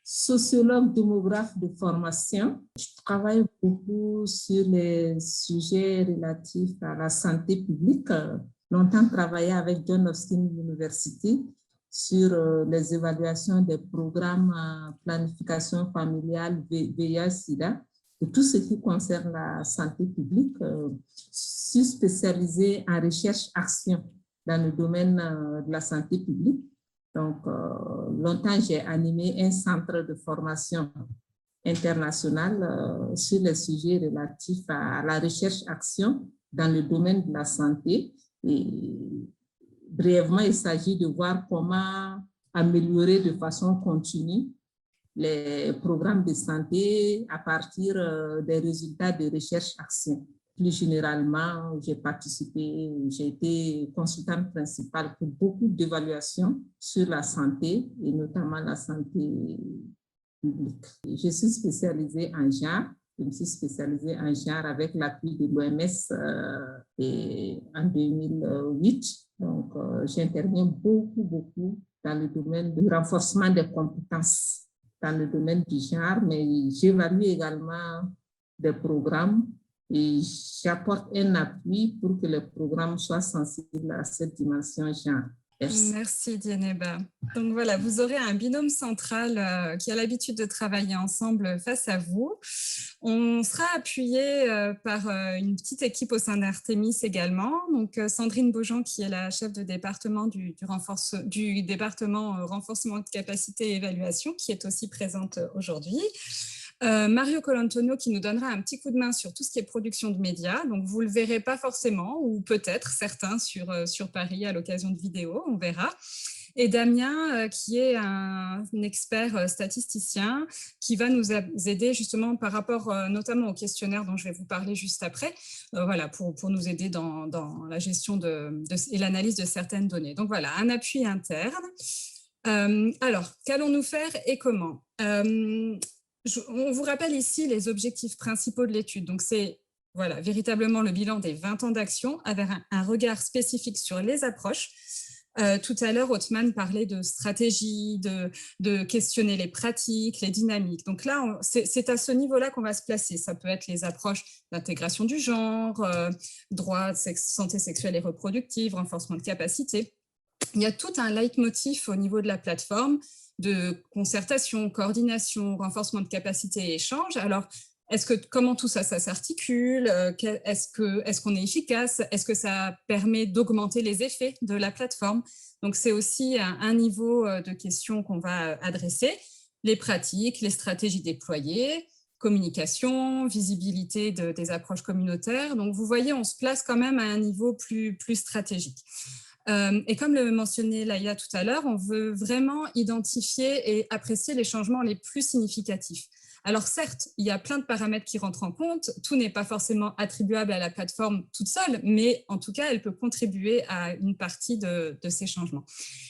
Speaker 5: sociologue démographe de formation. Je travaille beaucoup sur les sujets relatifs à la santé publique. Longtemps travaillé avec John Hopkins University sur les évaluations des programmes planification familiale VIH-Sida et tout ce qui concerne la santé publique. Je suis spécialisée en recherche-action dans le domaine de la santé publique. Donc, longtemps, j'ai animé un centre de formation international sur les sujets relatifs à la recherche-action dans le domaine de la santé. Et brièvement, il s'agit de voir comment améliorer de façon continue les programmes de santé à partir des résultats de recherche-action. Plus généralement, j'ai été consultante principale pour beaucoup d'évaluations sur la santé et notamment la santé publique. Je suis spécialisée en genre. Je me suis spécialisée en genre avec l'appui de l'OMS en 2008. Donc, j'interviens beaucoup dans le domaine du renforcement des compétences dans le domaine du genre, mais j'évalue également des programmes et j'apporte un appui pour que les programmes soient sensibles à cette dimension genre.
Speaker 4: Merci Dineba. Donc voilà, vous aurez un binôme central qui a l'habitude de travailler ensemble face à vous. On sera appuyé par une petite équipe au sein d'Artemis également. Donc Sandrine Beaujean qui est la chef de département du département renforcement de capacité et évaluation qui est aussi présente aujourd'hui. Mario Colantonio qui nous donnera un petit coup de main sur tout ce qui est production de médias. Donc, vous ne le verrez pas forcément, ou peut-être certains sur Paris à l'occasion de vidéos, on verra. Et Damien, qui est un expert statisticien, qui va nous aider justement par rapport notamment au questionnaire dont je vais vous parler juste après, voilà, pour nous aider dans la gestion et l'analyse de certaines données. Donc voilà, un appui interne. Alors, qu'allons-nous faire et comment ? On vous rappelle ici les objectifs principaux de l'étude. Donc, c'est voilà, véritablement le bilan des 20 ans d'action avec un regard spécifique sur les approches, Tout à l'heure, Othman parlait de stratégie, de questionner les pratiques, les dynamiques. Donc là, c'est à ce niveau-là qu'on va se placer. Ça peut être les approches d'intégration du genre, droit, santé sexuelle et reproductive, renforcement de capacité. Il y a tout un leitmotiv au niveau de la plateforme de concertation, coordination, renforcement de capacité et échange. Alors, comment tout ça s'articule? Est-ce qu'on est efficace? Est-ce que ça permet d'augmenter les effets de la plateforme? Donc, c'est aussi un niveau de questions qu'on va adresser. Les pratiques, les stratégies déployées, communication, visibilité des approches communautaires. Donc, vous voyez, on se place quand même à un niveau plus stratégique. Et comme le mentionnait Laïla tout à l'heure, on veut vraiment identifier et apprécier les changements les plus significatifs. Alors certes, il y a plein de paramètres qui rentrent en compte, tout n'est pas forcément attribuable à la plateforme toute seule, mais en tout cas, elle peut contribuer à une partie de ces changements.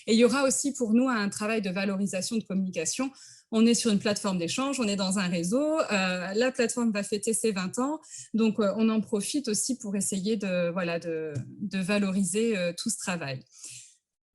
Speaker 4: Et il y aura aussi pour nous un travail de valorisation de communication. On est sur une plateforme d'échange, on est dans un réseau, la plateforme va fêter ses 20 ans, donc on en profite aussi pour essayer de valoriser tout ce travail.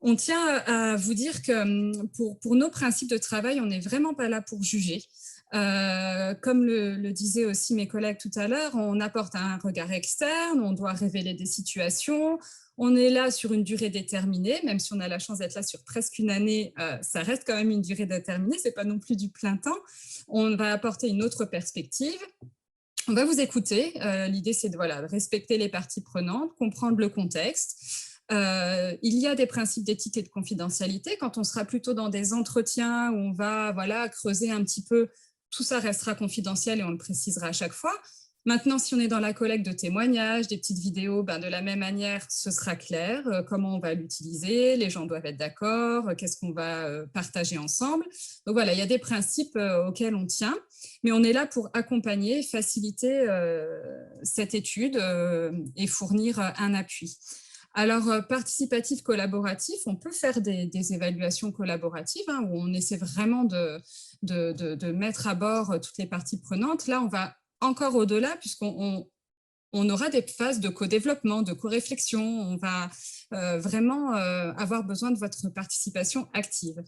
Speaker 4: On tient à vous dire que pour nos principes de travail, on n'est vraiment pas là pour juger. Comme le disaient aussi mes collègues tout à l'heure, on apporte un regard externe, on doit révéler des situations, on est là sur une durée déterminée, même si on a la chance d'être là sur presque une année, ça reste quand même une durée déterminée, ce n'est pas non plus du plein temps. On va apporter une autre perspective. On va vous écouter. L'idée, c'est de respecter les parties prenantes, comprendre le contexte. Il y a des principes d'éthique et de confidentialité. Quand on sera plutôt dans des entretiens où on va creuser un petit peu, tout ça restera confidentiel et on le précisera à chaque fois. Maintenant, si on est dans la collecte de témoignages, des petites vidéos, de la même manière, ce sera clair, comment on va l'utiliser, les gens doivent être d'accord, qu'est-ce qu'on va partager ensemble. Donc voilà, il y a des principes auxquels on tient, mais on est là pour accompagner, faciliter cette étude et fournir un appui. Alors, participatif, collaboratif, on peut faire des évaluations collaboratives où on essaie vraiment de mettre à bord toutes les parties prenantes. Là, on va encore au-delà, puisqu'on aura des phases de co-développement, de co-réflexion. On va vraiment avoir besoin de votre participation active.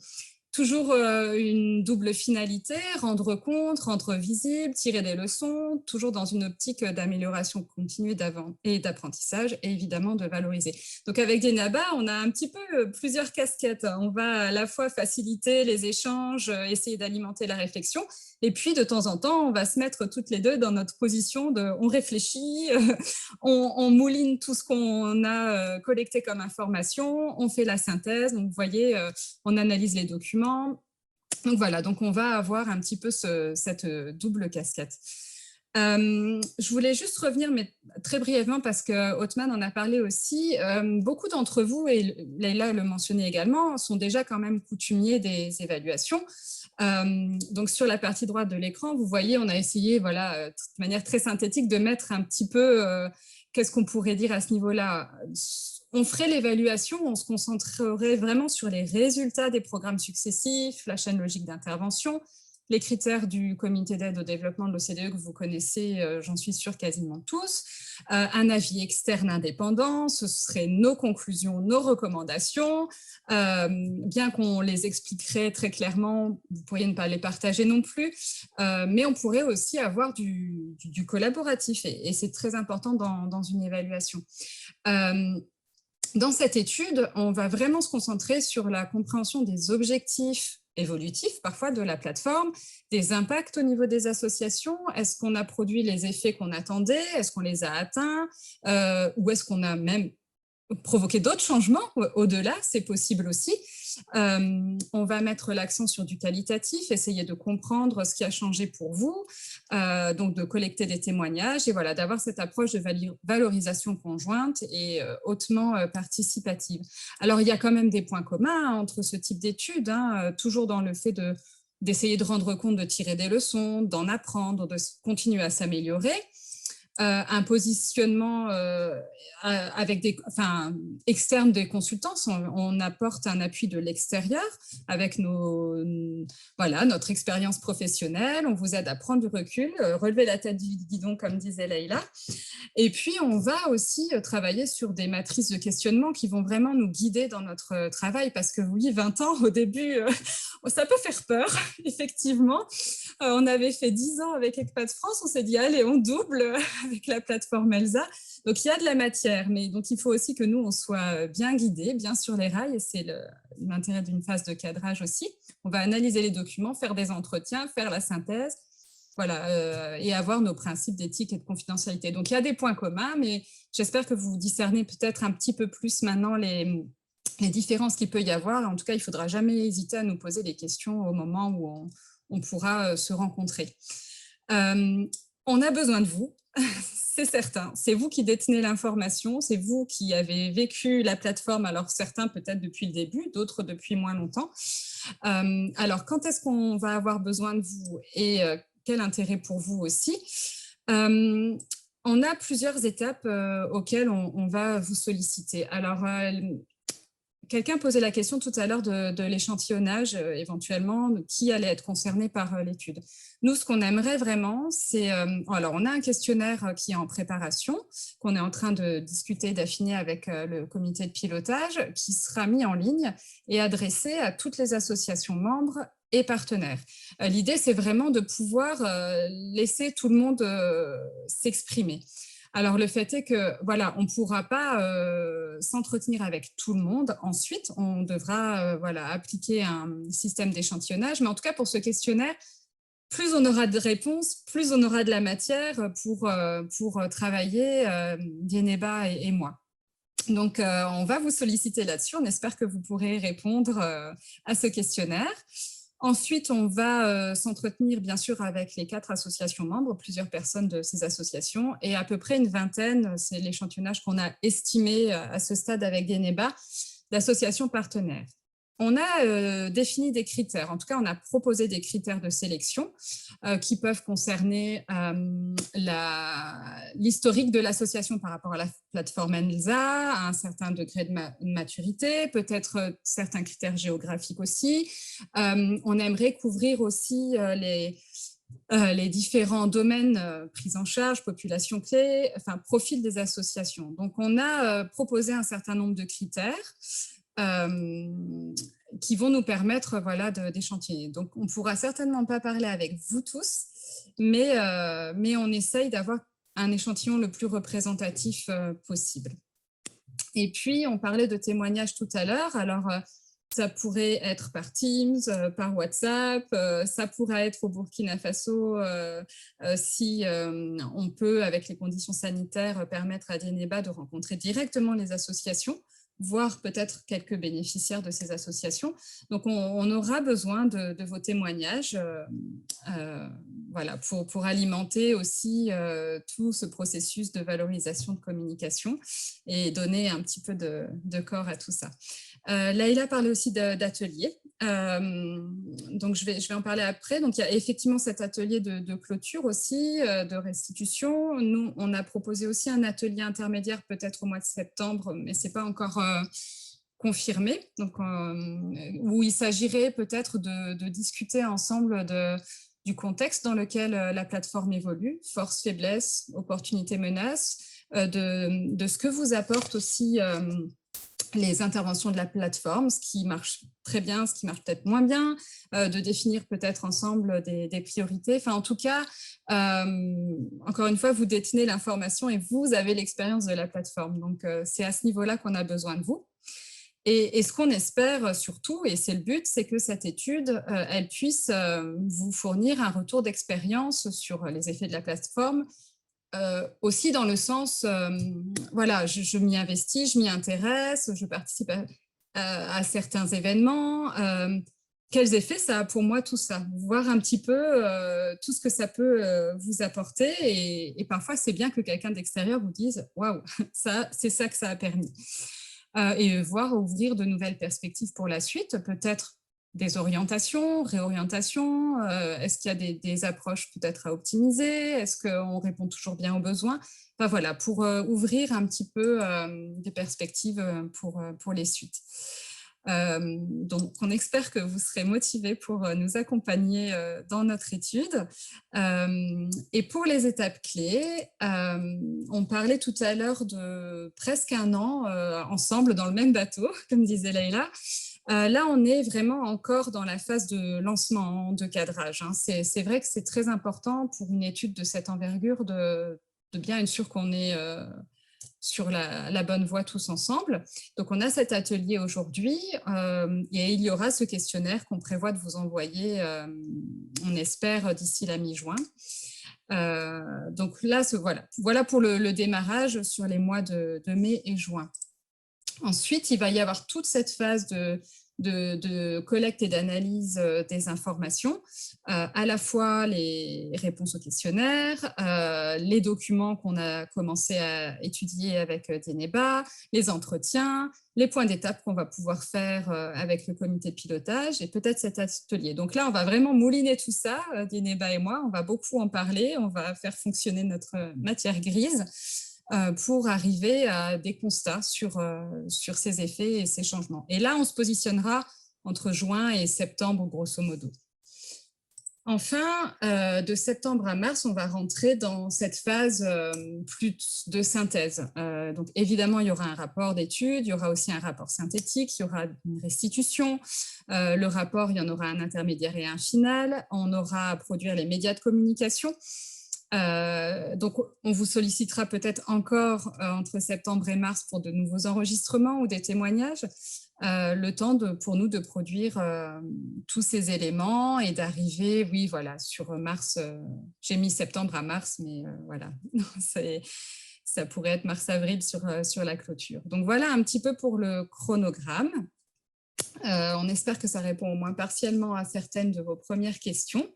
Speaker 4: Toujours une double finalité, rendre compte, rendre visible, tirer des leçons, toujours dans une optique d'amélioration continue et d'apprentissage et évidemment de valoriser. Donc avec Dienaba, on a un petit peu plusieurs casquettes. On va à la fois faciliter les échanges, essayer d'alimenter la réflexion, et puis de temps en temps, on va se mettre toutes les deux dans notre position de on réfléchit, on mouline tout ce qu'on a collecté comme information, on fait la synthèse, donc vous voyez, on analyse les documents. Donc voilà, donc on va avoir un petit peu cette double casquette. Je voulais juste revenir, mais très brièvement, parce que Othman en a parlé aussi. Beaucoup d'entre vous, et Leïla le mentionnait également, sont déjà quand même coutumiers des évaluations. Donc sur la partie droite de l'écran, vous voyez, on a essayé, de manière très synthétique, de mettre un petit peu, qu'est-ce qu'on pourrait dire à ce niveau-là. On ferait l'évaluation, on se concentrerait vraiment sur les résultats des programmes successifs, la chaîne logique d'intervention, les critères du comité d'aide au développement de l'OCDE que vous connaissez, j'en suis sûre, quasiment tous, un avis externe indépendant, ce seraient nos conclusions, nos recommandations, bien qu'on les expliquerait très clairement, vous pourriez ne pas les partager non plus, mais on pourrait aussi avoir du collaboratif et c'est très important dans une évaluation. Dans cette étude, on va vraiment se concentrer sur la compréhension des objectifs évolutifs, parfois de la plateforme, des impacts au niveau des associations. Est-ce qu'on a produit les effets qu'on attendait? Est-ce qu'on les a atteints? Ou est-ce qu'on a même provoqué d'autres changements au-delà? C'est possible aussi. On va mettre l'accent sur du qualitatif, essayer de comprendre ce qui a changé pour vous, donc de collecter des témoignages et d'avoir cette approche de valorisation conjointe et hautement participative. Alors, il y a quand même des points communs entre ce type d'études, toujours dans le fait d'essayer de rendre compte, de tirer des leçons, d'en apprendre, de continuer à s'améliorer. un positionnement avec externe des consultants. On apporte un appui de l'extérieur avec notre expérience professionnelle. On vous aide à prendre du recul, relever la tête du guidon, comme disait Leïla. Et puis, on va aussi travailler sur des matrices de questionnement qui vont vraiment nous guider dans notre travail, parce que oui, 20 ans, au début, ça peut faire peur, effectivement. On avait fait 10 ans avec Expat France, on s'est dit, allez, on double avec la plateforme ELSA. Donc, il y a de la matière, mais donc il faut aussi que nous, on soit bien guidés, bien sur les rails, et c'est l'intérêt d'une phase de cadrage aussi. On va analyser les documents, faire des entretiens, faire la synthèse, voilà, et avoir nos principes d'éthique et de confidentialité. Donc, il y a des points communs, mais j'espère que vous discernez peut-être un petit peu plus maintenant les différences qu'il peut y avoir. En tout cas, il ne faudra jamais hésiter à nous poser des questions au moment où on pourra se rencontrer. On a besoin de vous, c'est certain. C'est vous qui détenez l'information, c'est vous qui avez vécu la plateforme, alors certains peut-être depuis le début, d'autres depuis moins longtemps. Alors, quand est-ce qu'on va avoir besoin de vous et quel intérêt pour vous aussi? On a plusieurs étapes auxquelles on va vous solliciter. Alors, quelqu'un posait la question tout à l'heure de l'échantillonnage, éventuellement, de qui allait être concerné par l'étude. Nous, ce qu'on aimerait vraiment, c'est... alors, on a un questionnaire qui est en préparation, qu'on est en train de discuter, d'affiner avec le comité de pilotage, qui sera mis en ligne et adressé à toutes les associations membres et partenaires. L'idée, c'est vraiment de pouvoir laisser tout le monde s'exprimer. Alors, le fait est que, voilà, on ne pourra pas s'entretenir avec tout le monde. Ensuite, on devra appliquer un système d'échantillonnage. Mais en tout cas, pour ce questionnaire, plus on aura de réponses, plus on aura de la matière pour travailler, Dieneba et moi. Donc, on va vous solliciter là-dessus. On espère que vous pourrez répondre à ce questionnaire. Ensuite, on va s'entretenir bien sûr avec les 4 associations membres, plusieurs personnes de ces associations, et à peu près une vingtaine, c'est l'échantillonnage qu'on a estimé à ce stade avec Dieneba, d'associations partenaires. On a défini des critères, en tout cas on a proposé des critères de sélection qui peuvent concerner l'historique de l'association par rapport à la plateforme ELSA, à un certain degré de maturité, peut-être certains critères géographiques aussi. On aimerait couvrir aussi les différents domaines pris en charge, population clé, enfin profil des associations. Donc on a proposé un certain nombre de critères qui vont nous permettre d'échantillonner. Donc, on ne pourra certainement pas parler avec vous tous, mais on essaye d'avoir un échantillon le plus représentatif possible. Et puis, on parlait de témoignages tout à l'heure. Alors, ça pourrait être par Teams, par WhatsApp, ça pourrait être au Burkina Faso si on peut, avec les conditions sanitaires, permettre à Dieneba de rencontrer directement les associations, voire peut-être quelques bénéficiaires de ces associations. Donc, on aura besoin de vos témoignages pour alimenter aussi tout ce processus de valorisation de communication et donner un petit peu de corps à tout ça. Leïla parlait aussi d'ateliers. Donc, je vais en parler après. Donc, il y a effectivement cet atelier de clôture aussi, de restitution. Nous, on a proposé aussi un atelier intermédiaire peut-être au mois de septembre, mais ce n'est pas encore confirmé. Donc, où il s'agirait peut-être de discuter ensemble du contexte dans lequel la plateforme évolue, force, faiblesse, opportunité, menace, de ce que vous apporte aussi les interventions de la plateforme, ce qui marche très bien, ce qui marche peut-être moins bien, de définir peut-être ensemble des priorités. Enfin, en tout cas, encore une fois, vous détenez l'information et vous avez l'expérience de la plateforme. Donc, c'est à ce niveau-là qu'on a besoin de vous. Et ce qu'on espère surtout, et c'est le but, c'est que cette étude, elle puisse vous fournir un retour d'expérience sur les effets de la plateforme, aussi dans le sens, voilà, je m'y investis, je m'y intéresse, je participe à certains événements. Quels effets ça a pour moi tout ça? Voir un petit peu tout ce que ça peut vous apporter. Et parfois, c'est bien que quelqu'un d'extérieur vous dise « Waouh, c'est ça que ça a permis ». Et voir ouvrir de nouvelles perspectives pour la suite, peut-être des orientations, réorientations? Est-ce qu'il y a des approches peut-être à optimiser? Est-ce qu'on répond toujours bien aux besoins? Enfin, voilà, pour ouvrir un petit peu des perspectives pour les suites. Donc, on espère que vous serez motivés pour nous accompagner dans notre étude. Et pour les étapes clés, on parlait tout à l'heure de presque 1 an ensemble dans le même bateau, comme disait Leïla. Là, on est vraiment encore dans la phase de lancement, de cadrage. Hein. C'est vrai que c'est très important pour une étude de cette envergure de bien être sûr qu'on est sur la bonne voie tous ensemble. Donc, on a cet atelier aujourd'hui et il y aura ce questionnaire qu'on prévoit de vous envoyer, on espère, d'ici la mi-juin. Donc là, voilà pour le démarrage sur les mois de mai et juin. Ensuite, il va y avoir toute cette phase de collecte et d'analyse des informations, à la fois les réponses au questionnaire, les documents qu'on a commencé à étudier avec Dieneba, les entretiens, les points d'étape qu'on va pouvoir faire avec le comité de pilotage et peut-être cet atelier. Donc là, on va vraiment mouliner tout ça, Dieneba et moi, on va beaucoup en parler, on va faire fonctionner notre matière grise pour arriver à des constats sur ces effets et ces changements. Et là, on se positionnera entre juin et septembre, grosso modo. Enfin, de septembre à mars, on va rentrer dans cette phase plus de synthèse. Donc, évidemment, il y aura un rapport d'étude, il y aura aussi un rapport synthétique, il y aura une restitution. Le rapport, il y en aura un intermédiaire et un final. On aura à produire les médias de communication. Donc, on vous sollicitera peut-être encore entre septembre et mars pour de nouveaux enregistrements ou des témoignages, le temps pour nous de produire tous ces éléments et d'arriver, oui, voilà, sur mars. J'ai mis septembre à mars, mais voilà, ça pourrait être mars-avril sur la clôture. Donc, voilà un petit peu pour le chronogramme. On espère que ça répond au moins partiellement à certaines de vos premières questions.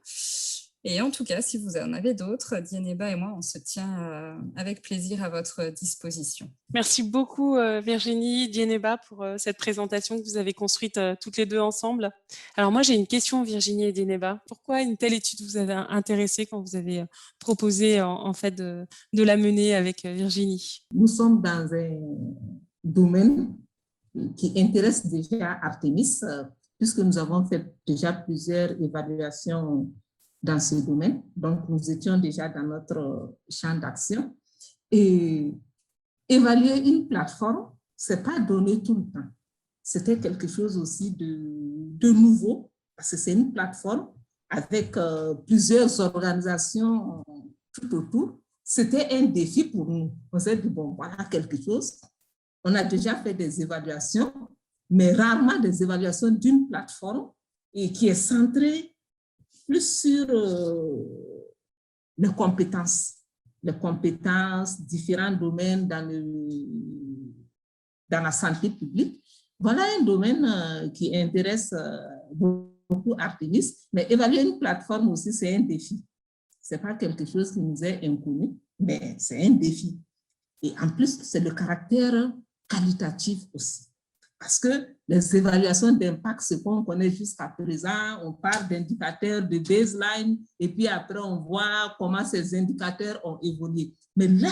Speaker 4: Et en tout cas, si vous en avez d'autres, Dieneba et moi, on se tient avec plaisir à votre disposition.
Speaker 1: Merci beaucoup Virginie, Dieneba, pour cette présentation que vous avez construite toutes les deux ensemble. Alors moi, j'ai une question, Virginie et Dieneba. Pourquoi une telle étude vous avez intéressé quand vous avez proposé en fait de la mener avec Virginie?
Speaker 5: Nous sommes dans un domaine qui intéresse déjà Artemis, puisque nous avons fait déjà plusieurs évaluations dans ce domaine. Donc, nous étions déjà dans notre champ d'action. Et évaluer une plateforme, ce n'est pas donné tout le temps. C'était quelque chose aussi de nouveau, parce que c'est une plateforme avec plusieurs organisations tout autour. C'était un défi pour nous. On s'est dit, bon, voilà quelque chose. On a déjà fait des évaluations, mais rarement des évaluations d'une plateforme et qui est centrée plus sur les compétences, différents domaines dans la santé publique. Voilà un domaine qui intéresse beaucoup Artemis, mais évaluer une plateforme aussi, c'est un défi. Ce n'est pas quelque chose qui nous est inconnu, mais c'est un défi. Et en plus, c'est le caractère qualitatif aussi. Parce que les évaluations d'impact, ce qu'on connaît jusqu'à présent, on parle d'indicateurs de baseline et puis après on voit comment ces indicateurs ont évolué. Mais là,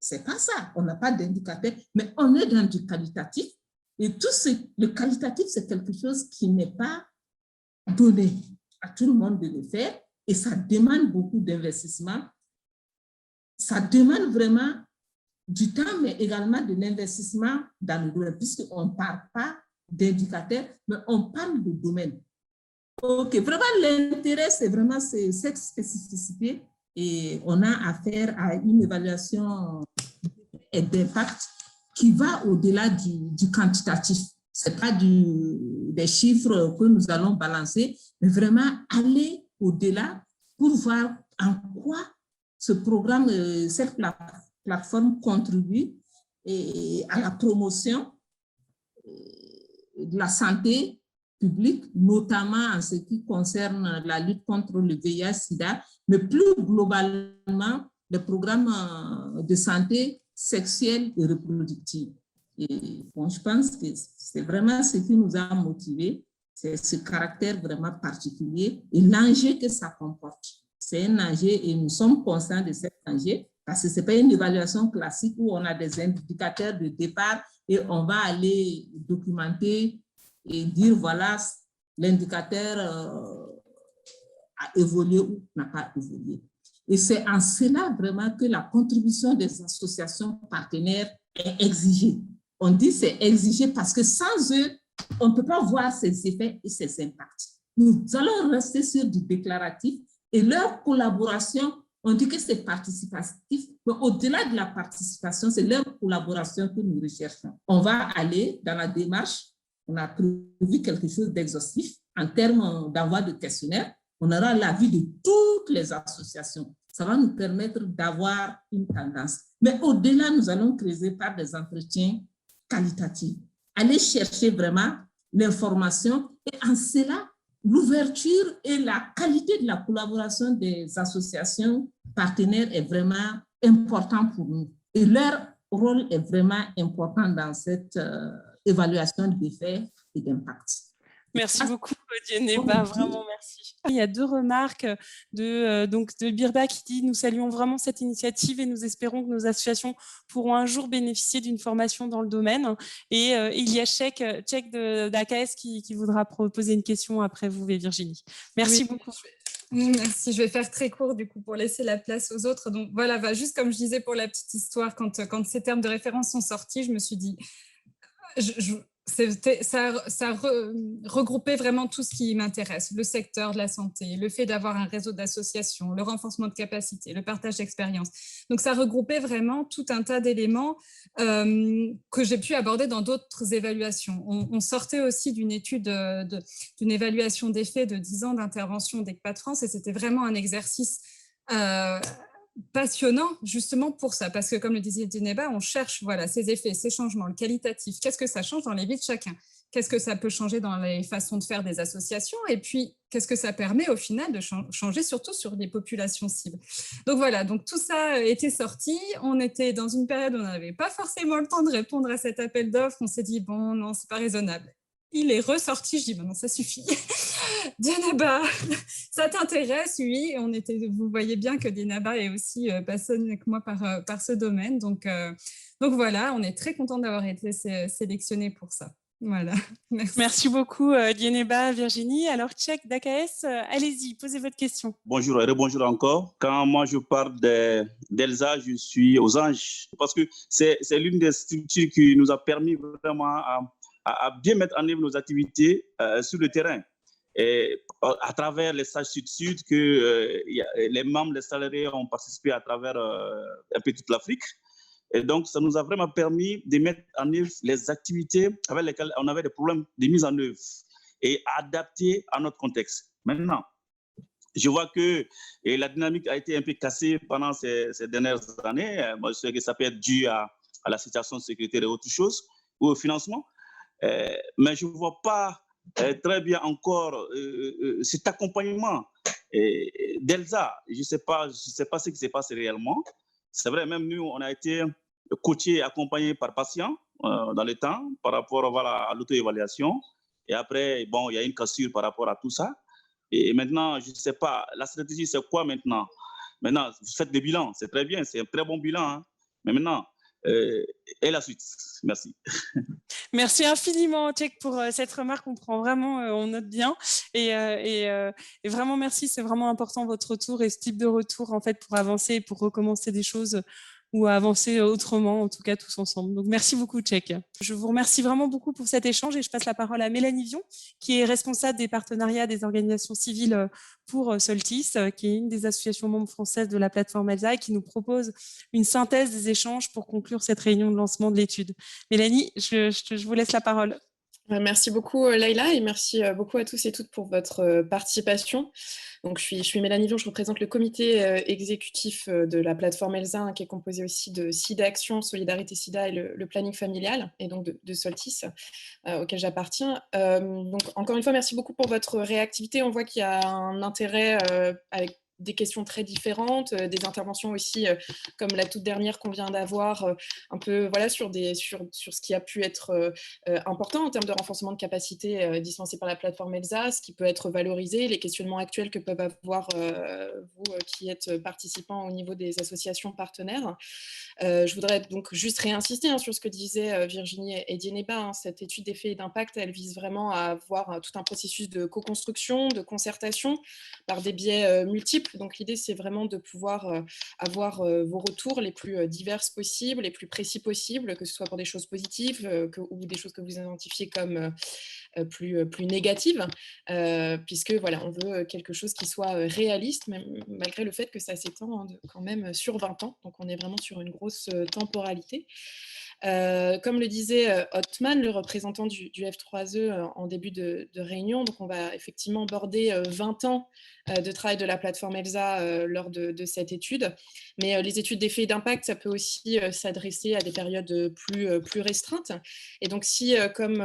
Speaker 5: ce n'est pas ça. On n'a pas d'indicateurs, mais on est dans du qualitatif. Et le qualitatif, c'est quelque chose qui n'est pas donné à tout le monde de le faire et ça demande beaucoup d'investissement. Ça demande vraiment du temps, mais également de l'investissement dans le domaine, puisqu'on ne parle pas d'indicateurs, mais on parle de domaine. OK, vraiment l'intérêt, c'est vraiment cette spécificité et on a affaire à une évaluation d'impact qui va au-delà du quantitatif. Ce n'est pas des chiffres que nous allons balancer, mais vraiment aller au-delà pour voir en quoi ce programme, cette plateforme contribue à la promotion de la santé publique, notamment en ce qui concerne la lutte contre le VIH-Sida, mais plus globalement, le programme de santé sexuelle et reproductive. Et bon, je pense que c'est vraiment ce qui nous a motivés, C'est ce caractère vraiment particulier et l'enjeu que ça comporte. C'est un enjeu et nous sommes conscients de cet enjeu parce que ce n'est pas une évaluation classique où on a des indicateurs de départ et on va aller documenter et dire voilà, l'indicateur a évolué ou n'a pas évolué. Et c'est en cela vraiment que la contribution des associations partenaires est exigée. On dit c'est exigé parce que sans eux, on ne peut pas voir ses effets et ses impacts. Nous allons rester sur du déclaratif et leur collaboration, on dit que c'est participatif, mais au-delà de la participation, c'est leur collaboration que nous recherchons. On va aller dans la démarche, on a prévu quelque chose d'exhaustif en termes d'envoi de questionnaire. On aura l'avis de toutes les associations. Ça va nous permettre d'avoir une tendance. Mais au-delà, nous allons creuser par des entretiens qualitatifs. Aller chercher vraiment l'information et en cela, l'ouverture et la qualité de la collaboration des associations partenaires est vraiment important pour nous. Et leur rôle est vraiment important dans cette évaluation d'effets et d'impact.
Speaker 1: Merci beaucoup, Dieneba, vraiment merci. Il y a 2 remarques de Birba qui dit « Nous saluons vraiment cette initiative et nous espérons que nos associations pourront un jour bénéficier d'une formation dans le domaine. » Et il y a Cheikh d'AKS qui voudra poser une question après vous et Virginie. Merci beaucoup.
Speaker 4: Merci, je vais faire très court du coup pour laisser la place aux autres. Donc voilà, juste comme je disais pour la petite histoire, quand ces termes de référence sont sortis, je me suis dit... ça regroupait vraiment tout ce qui m'intéresse, le secteur de la santé, le fait d'avoir un réseau d'associations, le renforcement de capacités, le partage d'expériences. Donc, ça regroupait vraiment tout un tas d'éléments que j'ai pu aborder dans d'autres évaluations. On sortait aussi d'une étude, d'une évaluation d'effets de 10 ans d'intervention d'ECPAT France et c'était vraiment un exercice passionnant justement pour ça, parce que comme le disait Dieneba, on cherche voilà, ces effets, ces changements, le qualitatif, qu'est-ce que ça change dans les vies de chacun, qu'est-ce que ça peut changer dans les façons de faire des associations et puis qu'est-ce que ça permet au final de changer surtout sur les populations cibles. Donc voilà, donc tout ça était sorti, on était dans une période où on n'avait pas forcément le temps de répondre à cet appel d'offres, on s'est dit bon non c'est pas raisonnable. Il est ressorti, je dis non ça suffit. Dieneba, ça t'intéresse, oui. Vous voyez bien que Dieneba est aussi passionnée que moi par ce domaine. Donc voilà, on est très content d'avoir été sélectionnés pour ça. Voilà, merci.
Speaker 1: Merci beaucoup Dieneba, Virginie. Alors Cheikh d'AKS, allez-y, posez votre question.
Speaker 6: Bonjour et rebonjour encore. Quand moi je parle d'Elsa, je suis aux anges parce que c'est l'une des structures qui nous a permis vraiment à bien mettre en œuvre nos activités sur le terrain. Et à travers les stages Sud-Sud, les membres, les salariés ont participé à travers un peu toute l'Afrique. Et donc, ça nous a vraiment permis de mettre en œuvre les activités avec lesquelles on avait des problèmes de mise en œuvre et adapter à notre contexte. Maintenant, je vois que la dynamique a été un peu cassée pendant ces dernières années. Moi, je sais que ça peut être dû à la situation sécuritaire et autre chose, ou au financement. Mais je ne vois pas très bien encore cet accompagnement d'Elsa. Je ne sais pas ce qui se passe réellement. C'est vrai, même nous, on a été coachés et accompagnés par patients dans le temps par rapport à l'auto-évaluation. Et après, bon, il y a une cassure par rapport à tout ça. Et maintenant, je ne sais pas, la stratégie, c'est quoi maintenant? Maintenant, vous faites des bilans, c'est très bien, c'est un très bon bilan. Hein. Mais maintenant, et la suite. Merci.
Speaker 1: Merci infiniment, Cheikh, pour cette remarque. On prend vraiment, on note bien. Et vraiment, merci. C'est vraiment important, votre retour et ce type de retour, en fait, pour avancer et pour recommencer des choses ou à avancer autrement, en tout cas tous ensemble. Donc, merci beaucoup, Cheikh. Je vous remercie vraiment beaucoup pour cet échange et je passe la parole à Mélanie Vion, qui est responsable des partenariats des organisations civiles pour Soltis, qui est une des associations membres françaises de la plateforme ELSA et qui nous propose une synthèse des échanges pour conclure cette réunion de lancement de l'étude. Mélanie, je vous laisse la parole.
Speaker 7: Merci beaucoup Laïla et merci beaucoup à tous et toutes pour votre participation. Donc, je suis Mélanie Vion, je représente le comité exécutif de la plateforme ELSA qui est composé aussi de SIDA Action, Solidarité SIDA et le planning familial et donc de Soltis auquel j'appartiens. Donc encore une fois, merci beaucoup pour votre réactivité. On voit qu'il y a un intérêt avec des questions très différentes, des interventions aussi, comme la toute dernière qu'on vient d'avoir, un peu voilà, sur ce qui a pu être important en termes de renforcement de capacité dispensé par la plateforme ELSA, ce qui peut être valorisé, les questionnements actuels que peuvent avoir vous qui êtes participants au niveau des associations partenaires. Je voudrais donc juste réinsister sur ce que disaient Virginie et Dieneba. Cette étude d'effet et d'impact, elle vise vraiment à avoir tout un processus de co-construction, de concertation par des biais multiples. Donc l'idée, c'est vraiment de pouvoir avoir vos retours les plus divers possibles, les plus précis possibles, que ce soit pour des choses positives ou des choses que vous identifiez comme plus négatives, puisque voilà, on veut quelque chose qui soit réaliste, malgré le fait que ça s'étend quand même sur 20 ans. Donc on est vraiment sur une grosse temporalité. Comme le disait Othman, le représentant du F3E en début de réunion, donc on va effectivement aborder 20 ans de travail de la plateforme ELSA lors de cette étude. Mais les études d'effet et d'impact, ça peut aussi s'adresser à des périodes plus restreintes. Et donc si, comme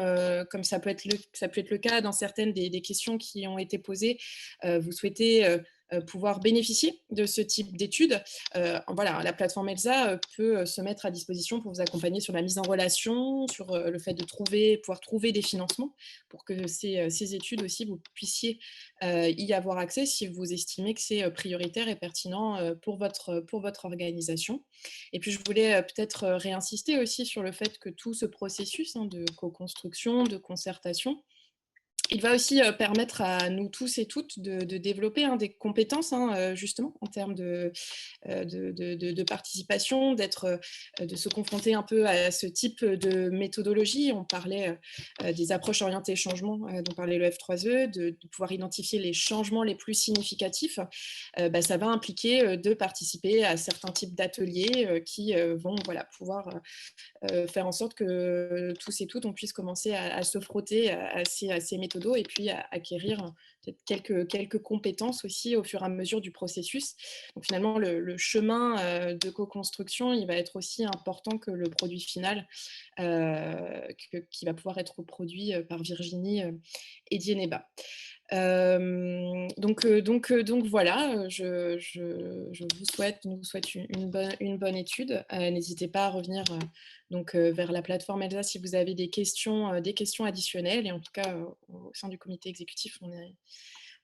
Speaker 7: ça peut être le cas dans certaines des questions qui ont été posées, vous souhaitez pouvoir bénéficier de ce type d'études, voilà, la plateforme ELSA peut se mettre à disposition pour vous accompagner sur la mise en relation, sur le fait de pouvoir trouver des financements pour que ces études aussi, vous puissiez y avoir accès si vous estimez que c'est prioritaire et pertinent pour votre organisation. Et puis, je voulais peut-être réinsister aussi sur le fait que tout ce processus de co-construction, de concertation, il va aussi permettre à nous tous et toutes de développer des compétences, justement, en termes de participation, de se confronter un peu à ce type de méthodologie. On parlait des approches orientées changement, dont parlait le F3E, de pouvoir identifier les changements les plus significatifs. Ça va impliquer de participer à certains types d'ateliers qui vont pouvoir faire en sorte que tous et toutes, on puisse commencer à se frotter à ces méthodes et puis à acquérir peut-être quelques compétences aussi au fur et à mesure du processus. Donc finalement, le chemin de co-construction, il va être aussi important que le produit final qui va pouvoir être produit par Virginie et Dieneba. Donc voilà, nous souhaite une bonne étude. N'hésitez pas à revenir vers la plateforme ELSA si vous avez des questions additionnelles. Et en tout cas, au sein du comité exécutif,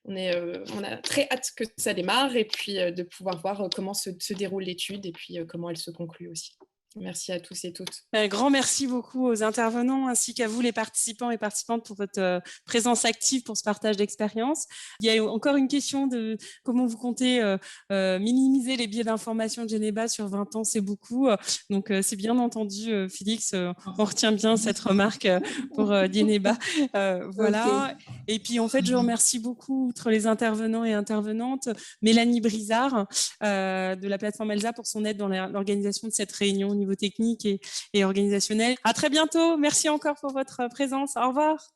Speaker 7: on a très hâte que ça démarre et puis de pouvoir voir comment se déroule l'étude et puis comment elle se conclut aussi. Merci à tous et toutes.
Speaker 1: Un grand merci beaucoup aux intervenants ainsi qu'à vous les participants et participantes pour votre présence active pour ce partage d'expérience. Il y a encore une question de comment vous comptez minimiser les biais d'information de Geneba sur 20 ans, c'est beaucoup. Donc c'est bien entendu, Félix, on retient bien cette remarque pour Geneba. Voilà. Okay. Et puis en fait, je remercie beaucoup, outre les intervenants et intervenantes, Mélanie Brizard de la plateforme ELSA pour son aide dans l'organisation de cette réunion au niveau technique et organisationnel. À très bientôt. Merci encore pour votre présence. Au revoir.